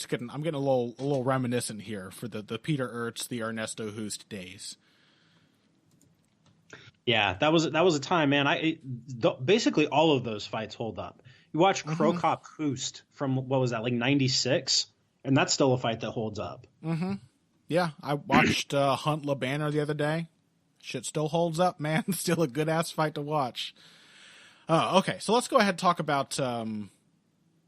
getting a little reminiscent here for the Peter Ertz, the Ernesto Hoost days. Yeah, that was a time, man. Basically all of those fights hold up. You watch Kro Cop Hoost from what was that, like 96, and that's still a fight that holds up. Mm-hmm. Yeah, I watched Hunt LeBanner the other day. Shit still holds up, man. Still a good ass fight to watch. Okay, so let's go ahead and talk about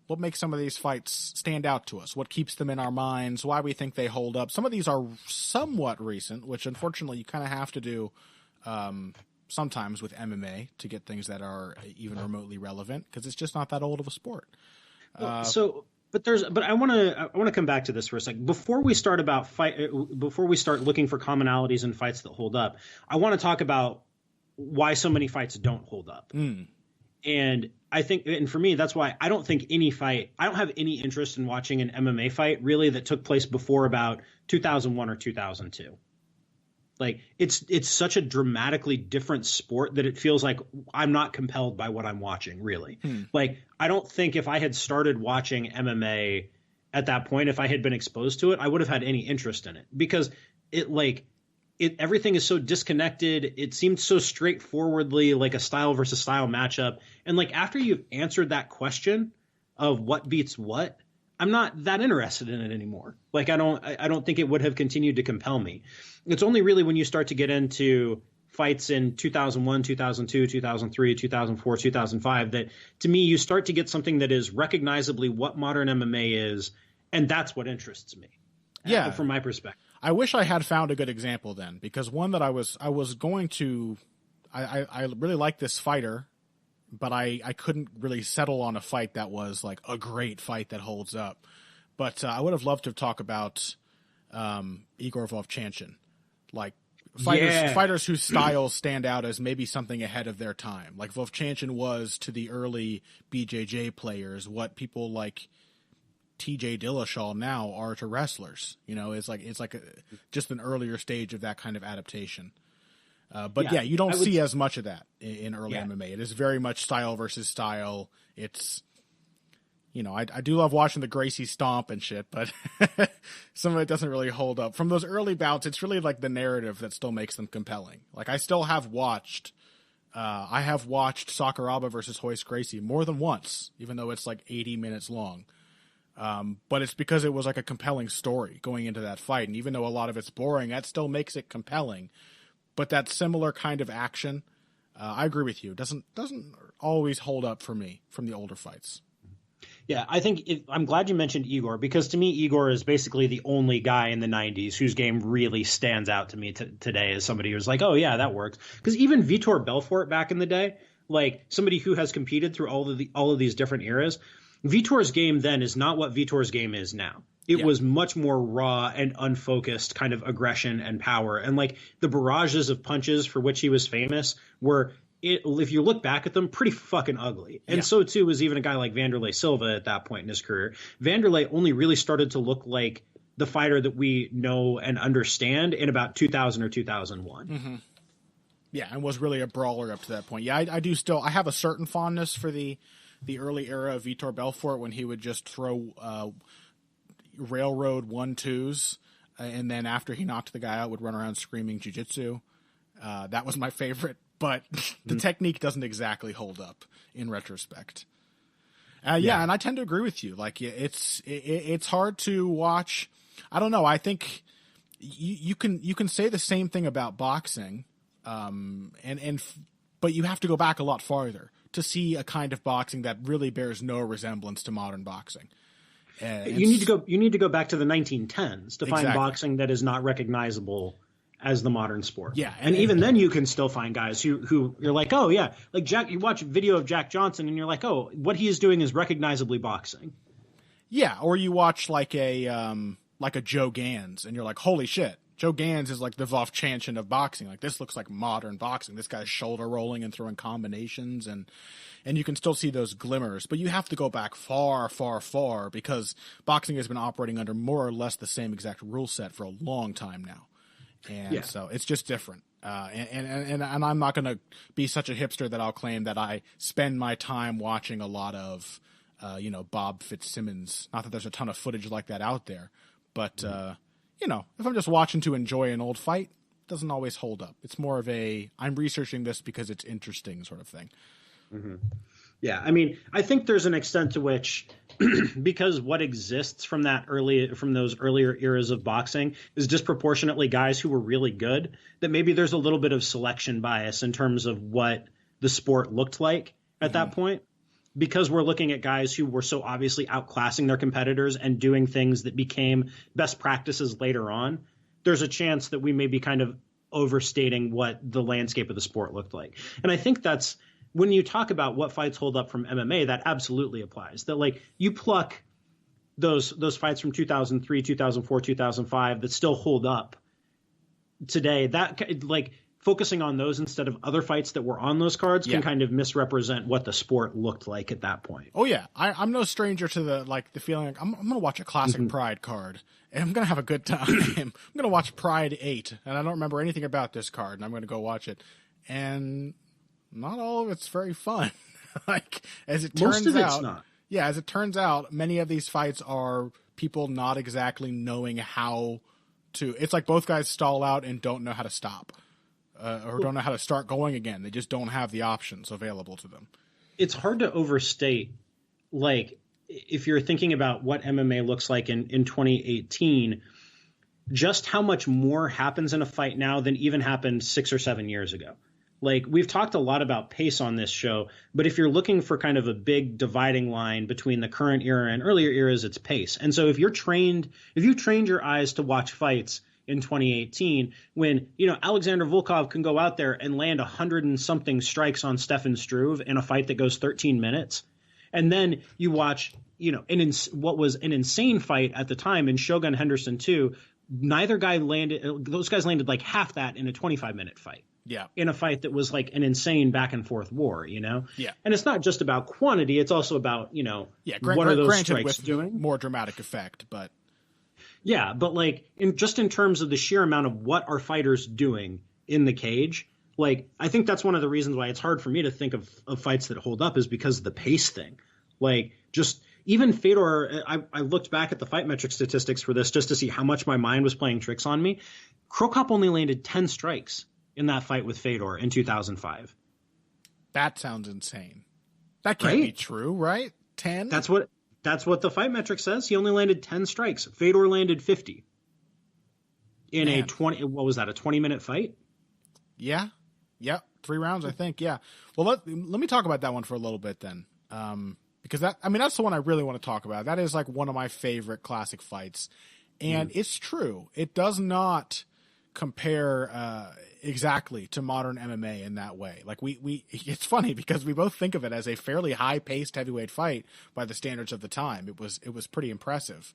what makes some of these fights stand out to us, what keeps them in our minds, why we think they hold up. Some of these are somewhat recent, which unfortunately you kind of have to do sometimes with MMA to get things that are even remotely relevant, because it's just not that old of a sport. But I want to come back to this for a second. Before we start looking for commonalities in fights that hold up, I want to talk about why so many fights don't hold up. And I think, and for me, that's why I don't think I don't have any interest in watching an MMA fight really that took place before about 2001 or 2002. Like, it's such a dramatically different sport that it feels like I'm not compelled by what I'm watching, really. Like, I don't think if I had started watching MMA at that point, if I had been exposed to it, I would have had any interest in it, because everything is so disconnected. It seemed so straightforwardly like a style versus style matchup. And like, after you've answered that question of what beats what, I'm not that interested in it anymore. Like, I don't think it would have continued to compel me. It's only really when you start to get into fights in 2001, 2002, 2003, 2004, 2005 that, to me, you start to get something that is recognizably what modern MMA is. And that's what interests me. Yeah. From my perspective. I wish I had found a good example then, because one that I was going to, I really like this fighter, but I couldn't really settle on a fight that was like a great fight that holds up. But I would have loved to talk about Igor Vovchanchin, like fighters whose styles stand out as maybe something ahead of their time. Like Vovchanchin was to the early BJJ players what people like TJ Dillashaw now are to wrestlers. You know, it's like just an earlier stage of that kind of adaptation. But you don't see as much of that in early MMA. It is very much style versus style. It's, you know, I do love watching the Gracie stomp and shit, but some of it doesn't really hold up. From those early bouts, it's really like the narrative that still makes them compelling. Like, I still have watched Sakuraba versus Royce Gracie more than once, even though it's like 80 minutes long. But it's because it was like a compelling story going into that fight. And even though a lot of it's boring, that still makes it compelling. But that similar kind of action, I agree with you, doesn't always hold up for me from the older fights. Yeah, I think I'm glad you mentioned Igor, because to me, Igor is basically the only guy in the 90s whose game really stands out to me today as somebody who's like, oh, yeah, that works. Because even Vitor Belfort back in the day, like somebody who has competed through all of these different eras, Vitor's game then is not what Vitor's game is now. It was much more raw and unfocused kind of aggression and power. And like the barrages of punches for which he was famous were, if you look back at them, pretty fucking ugly. And so too was even a guy like Vanderlei Silva at that point in his career. Vanderlei only really started to look like the fighter that we know and understand in about 2000 or 2001. Mm-hmm. Yeah, and was really a brawler up to that point. Yeah, I have a certain fondness for the early era of Vitor Belfort when he would just throw railroad 1-2s, and then after he knocked the guy out would run around screaming jiu-jitsu. That was my favorite, but the technique doesn't exactly hold up in retrospect. Yeah, and I tend to agree with you. Like it's hard to watch. I don't know. I think you can say the same thing about boxing, but you have to go back a lot farther to see a kind of boxing that really bears no resemblance to modern boxing. You need to go back to the 1910s to find boxing that is not recognizable as the modern sport. Yeah, and even then you can still find guys who you're like, oh yeah, like Jack. You watch a video of Jack Johnson and you're like, oh, what he is doing is recognizably boxing. Yeah, or you watch like a Joe Gans and you're like, holy shit, Joe Gans is like the Vov Chanchin of boxing. Like this looks like modern boxing. This guy's shoulder rolling and throwing combinations and you can still see those glimmers, but you have to go back far, far, far because boxing has been operating under more or less the same exact rule set for a long time now. And so it's just different. And I'm not going to be such a hipster that I'll claim that I spend my time watching a lot of, Bob Fitzsimmons. Not that there's a ton of footage like that out there, but, if I'm just watching to enjoy an old fight, it doesn't always hold up. It's more of I'm researching this because it's interesting sort of thing. Mm-hmm. Yeah, I mean, I think there's an extent to which, because what exists from those earlier eras of boxing is disproportionately guys who were really good, that maybe there's a little bit of selection bias in terms of what the sport looked like at that point, because we're looking at guys who were so obviously outclassing their competitors and doing things that became best practices later on. There's a chance that we may be kind of overstating what the landscape of the sport looked like. And I think that's, when you talk about what fights hold up from MMA, that absolutely applies. That like you pluck those fights from 2003, 2004, 2005 that still hold up today, that like focusing on those instead of other fights that were on those cards can kind of misrepresent what the sport looked like at that point. Oh yeah, I'm no stranger to the feeling like I'm going to watch a classic Pride card and I'm going to have a good time. I'm going to watch Pride 8 and I don't remember anything about this card and I'm going to go watch it, and not all of it's very fun. As it turns out, many of these fights are people not exactly knowing how to. It's like both guys stall out and don't know how to stop, or don't know how to start going again. They just don't have the options available to them. It's hard to overstate, like, if you're thinking about what MMA looks like in 2018, just how much more happens in a fight now than even happened 6 or 7 years ago. Like, we've talked a lot about pace on this show, but if you're looking for kind of a big dividing line between the current era and earlier eras, it's pace. And so if you trained your eyes to watch fights in 2018, when, Alexander Volkov can go out there and land 100 and something strikes on Stefan Struve in a fight that goes 13 minutes, and then you watch, what was an insane fight at the time in Shogun Henderson 2, those guys landed like half that in a 25-minute fight. Yeah. In a fight that was like an insane back and forth war, Yeah. And it's not just about quantity. It's also about, what are those strikes doing? More dramatic effect, but. Yeah. But like in terms of the sheer amount of what are fighters doing in the cage, like, I think that's one of the reasons why it's hard for me to think of fights that hold up is because of the pace thing. Like, just even Fedor, I looked back at the fight metric statistics for this just to see how much my mind was playing tricks on me. Krokop only landed 10 strikes in that fight with Fedor in 2005. That sounds insane. That can't be true, right? 10? That's what the fight metric says. He only landed 10 strikes. Fedor landed 50 in a 20-minute fight? Yeah. Yep. 3 rounds, I think. Yeah. Well, let me talk about that one for a little bit then. Because that's the one I really want to talk about. That is like one of my favorite classic fights. And it's true. It does not compare exactly to modern MMA in that way. Like it's funny because we both think of it as a fairly high-paced heavyweight fight by the standards of the time. It was pretty impressive.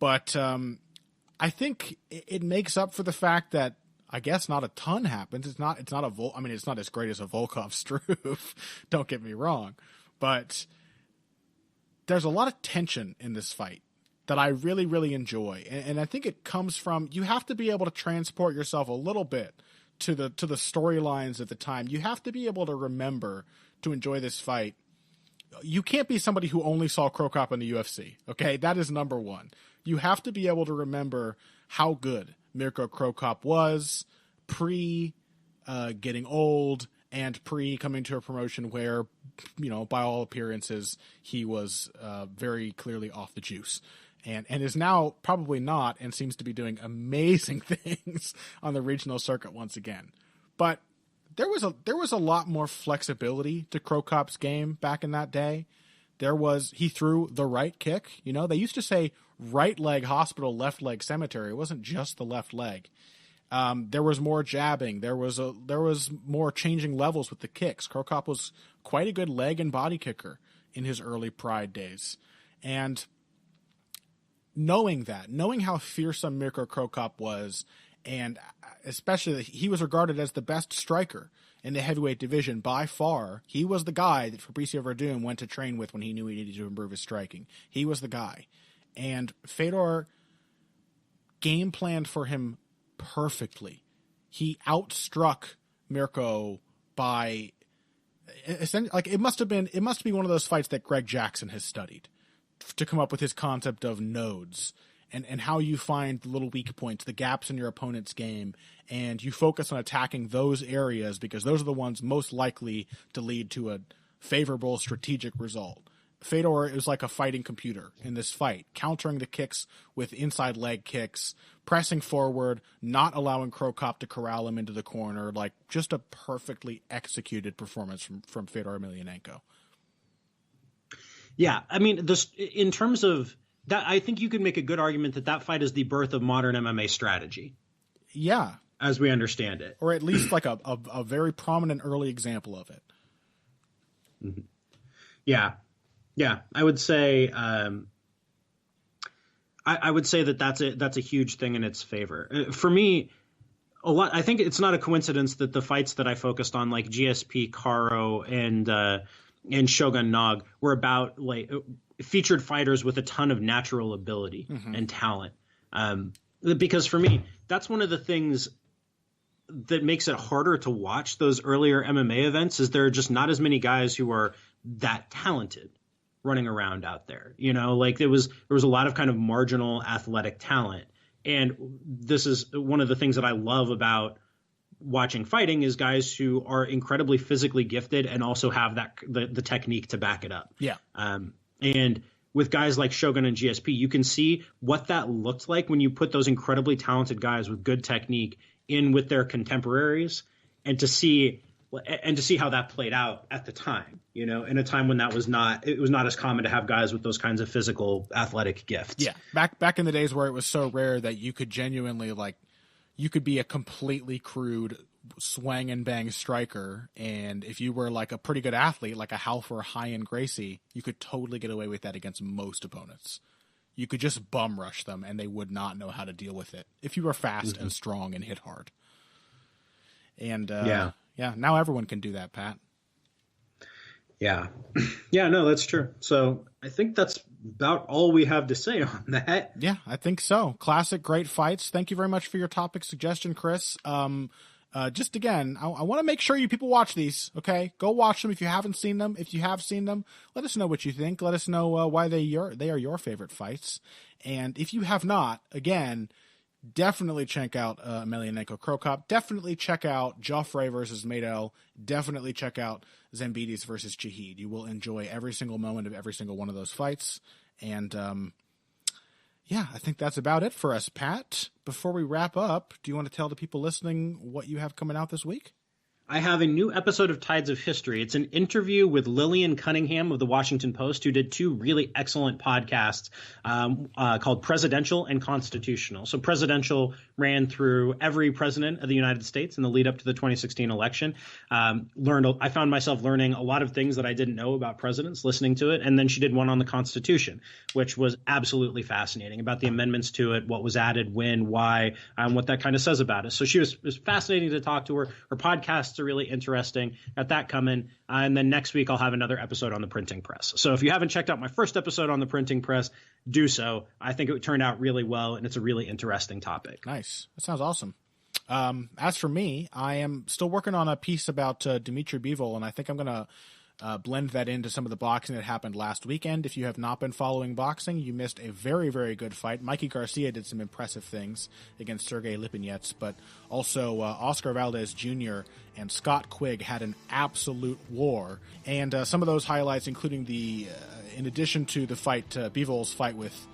But I think it makes up for the fact that I guess not a ton happens. It's not I mean, it's not as great as a Volkov Struve. Don't get me wrong, but there's a lot of tension in this fight that I really, really enjoy. And I think it comes from, you have to be able to transport yourself a little bit to the storylines at the time. You have to be able to remember to enjoy this fight. You can't be somebody who only saw Karo Parisyan in the UFC. Okay. That is number one. You have to be able to remember how good Mirko Karo Parisyan was pre getting old and pre coming to a promotion where, you know, by all appearances, he was very clearly off the juice. And is now probably not, and seems to be doing amazing things on the regional circuit once again. But there was a lot more flexibility to Karo Parisyan's game back in that day. He threw the right kick. You know, they used to say right leg hospital, left leg cemetery. It wasn't just the left leg. There was more jabbing. There was more changing levels with the kicks. Karo Parisyan was quite a good leg and body kicker in his early Pride days. And knowing how fearsome Mirko Karo Parisyan was, and especially that he was regarded as the best striker in the heavyweight division by far. He was the guy that Fabricio Werdum went to train with when he knew he needed to improve his striking. He was the guy. And Fedor game planned for him perfectly. He outstruck Mirko by, like, it must be one of those fights that Greg Jackson has studied to come up with his concept of nodes and how you find the little weak points, the gaps in your opponent's game, and you focus on attacking those areas because those are the ones most likely to lead to a favorable strategic result. Fedor is like a fighting computer in this fight, countering the kicks with inside leg kicks, pressing forward, not allowing Karo Parisyan to corral him into the corner, like just a perfectly executed performance from Fedor Emelianenko. Yeah, I mean, in terms of that, I think you could make a good argument that fight is the birth of modern MMA strategy. Yeah. As we understand it. Or at least like a very prominent early example of it. Mm-hmm. Yeah. Yeah. I would say I would say that's a huge thing in its favor. For me, I think it's not a coincidence that the fights that I focused on, like GSP, Karo, and Shogun Nog, were about like featured fighters with a ton of natural ability and talent. Because for me, that's one of the things that makes it harder to watch those earlier MMA events is there are just not as many guys who are that talented running around out there. You know, like there was a lot of kind of marginal athletic talent. And this is one of the things that I love about watching fighting is guys who are incredibly physically gifted and also have the technique to back it up. Yeah. And with guys like Shogun and GSP, you can see what that looked like when you put those incredibly talented guys with good technique in with their contemporaries, and to see how that played out at the time, you know, in a time when it was not as common to have guys with those kinds of physical athletic gifts. Yeah. Back in the days where it was so rare that you could genuinely, like, you could be a completely crude swang and bang striker, and if you were like a pretty good athlete, like a Half or a High-End Gracie, you could totally get away with that against most opponents. You could just bum rush them, and they would not know how to deal with it if you were fast and strong and hit hard. And now everyone can do that, Pat. Yeah. Yeah, no, that's true. So I think that's about all we have to say on that. Yeah, I think so. Classic, great fights. Thank you very much for your topic suggestion, Chris. Just again, I want to make sure you people watch these, okay? Go watch them if you haven't seen them. If you have seen them, let us know what you think. Let us know why they are your favorite fights. And if you have not, again, definitely check out Emelianenko Karo Parisyan. Definitely check out Joffrey versus Madel. Definitely check out Zambidis versus Chahid. You will enjoy every single moment of every single one of those fights. And yeah, I think that's about it for us, Pat. Before we wrap up, do you want to tell the people listening what you have coming out this week? I have a new episode of Tides of History. It's an interview with Lillian Cunningham of the Washington Post, who did two really excellent podcasts called Presidential and Constitutional. So Presidential ran through every president of the United States in the lead up to the 2016 election. I found myself learning a lot of things that I didn't know about presidents listening to it. And then she did one on the Constitution, which was absolutely fascinating, about the amendments to it, what was added, when, why, what that kind of says about it. So it was fascinating to talk to her. Her podcasts are really interesting. Got that coming. And then next week I'll have another episode on the printing press. So if you haven't checked out my first episode on the printing press, do so. I think it turned out really well, and it's a really interesting topic. Nice. That sounds awesome. As for me, I am still working on a piece about Dmitry Bivol, and I think I'm going to blend that into some of the boxing that happened last weekend. If you have not been following boxing, you missed a very, very good fight. Mikey Garcia did some impressive things against Sergey Lipinets, but also Oscar Valdez Jr. and Scott Quigg had an absolute war. And some of those highlights, including the, in addition to the fight, Bivol's fight with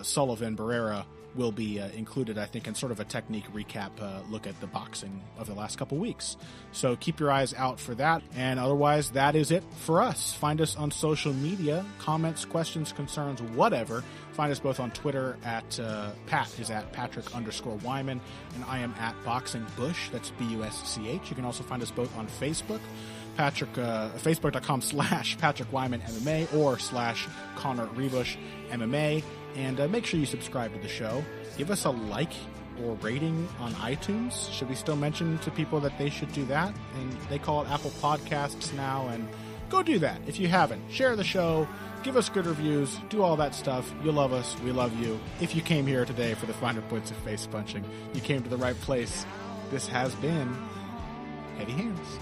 Sullivan Barrera, will be included, I think, in sort of a technique recap look at the boxing of the last couple weeks. So keep your eyes out for that. And otherwise, that is it for us. Find us on social media, comments, questions, concerns, whatever. Find us both on Twitter at Pat is at Patrick_Wyman, and I am at Boxing Bush. That's BUSCH. You can also find us both on Facebook. Facebook.com/Patrick Wyman MMA or /Connor Ruebusch MMA. And make sure you subscribe to the show. Give us a like or rating on iTunes. Should we still mention to people that they should do that? And they call it Apple Podcasts now. And go do that if you haven't. Share the show. Give us good reviews. Do all that stuff. You love us. We love you. If you came here today for the finer points of face punching, you came to the right place. This has been Heavy Hands.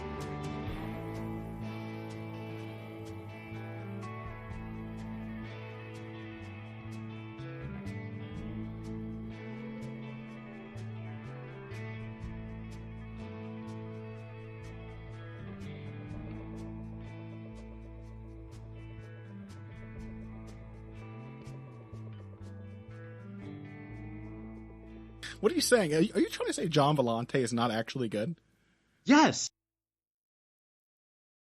What are you saying? Are you trying to say John Vellante is not actually good? Yes.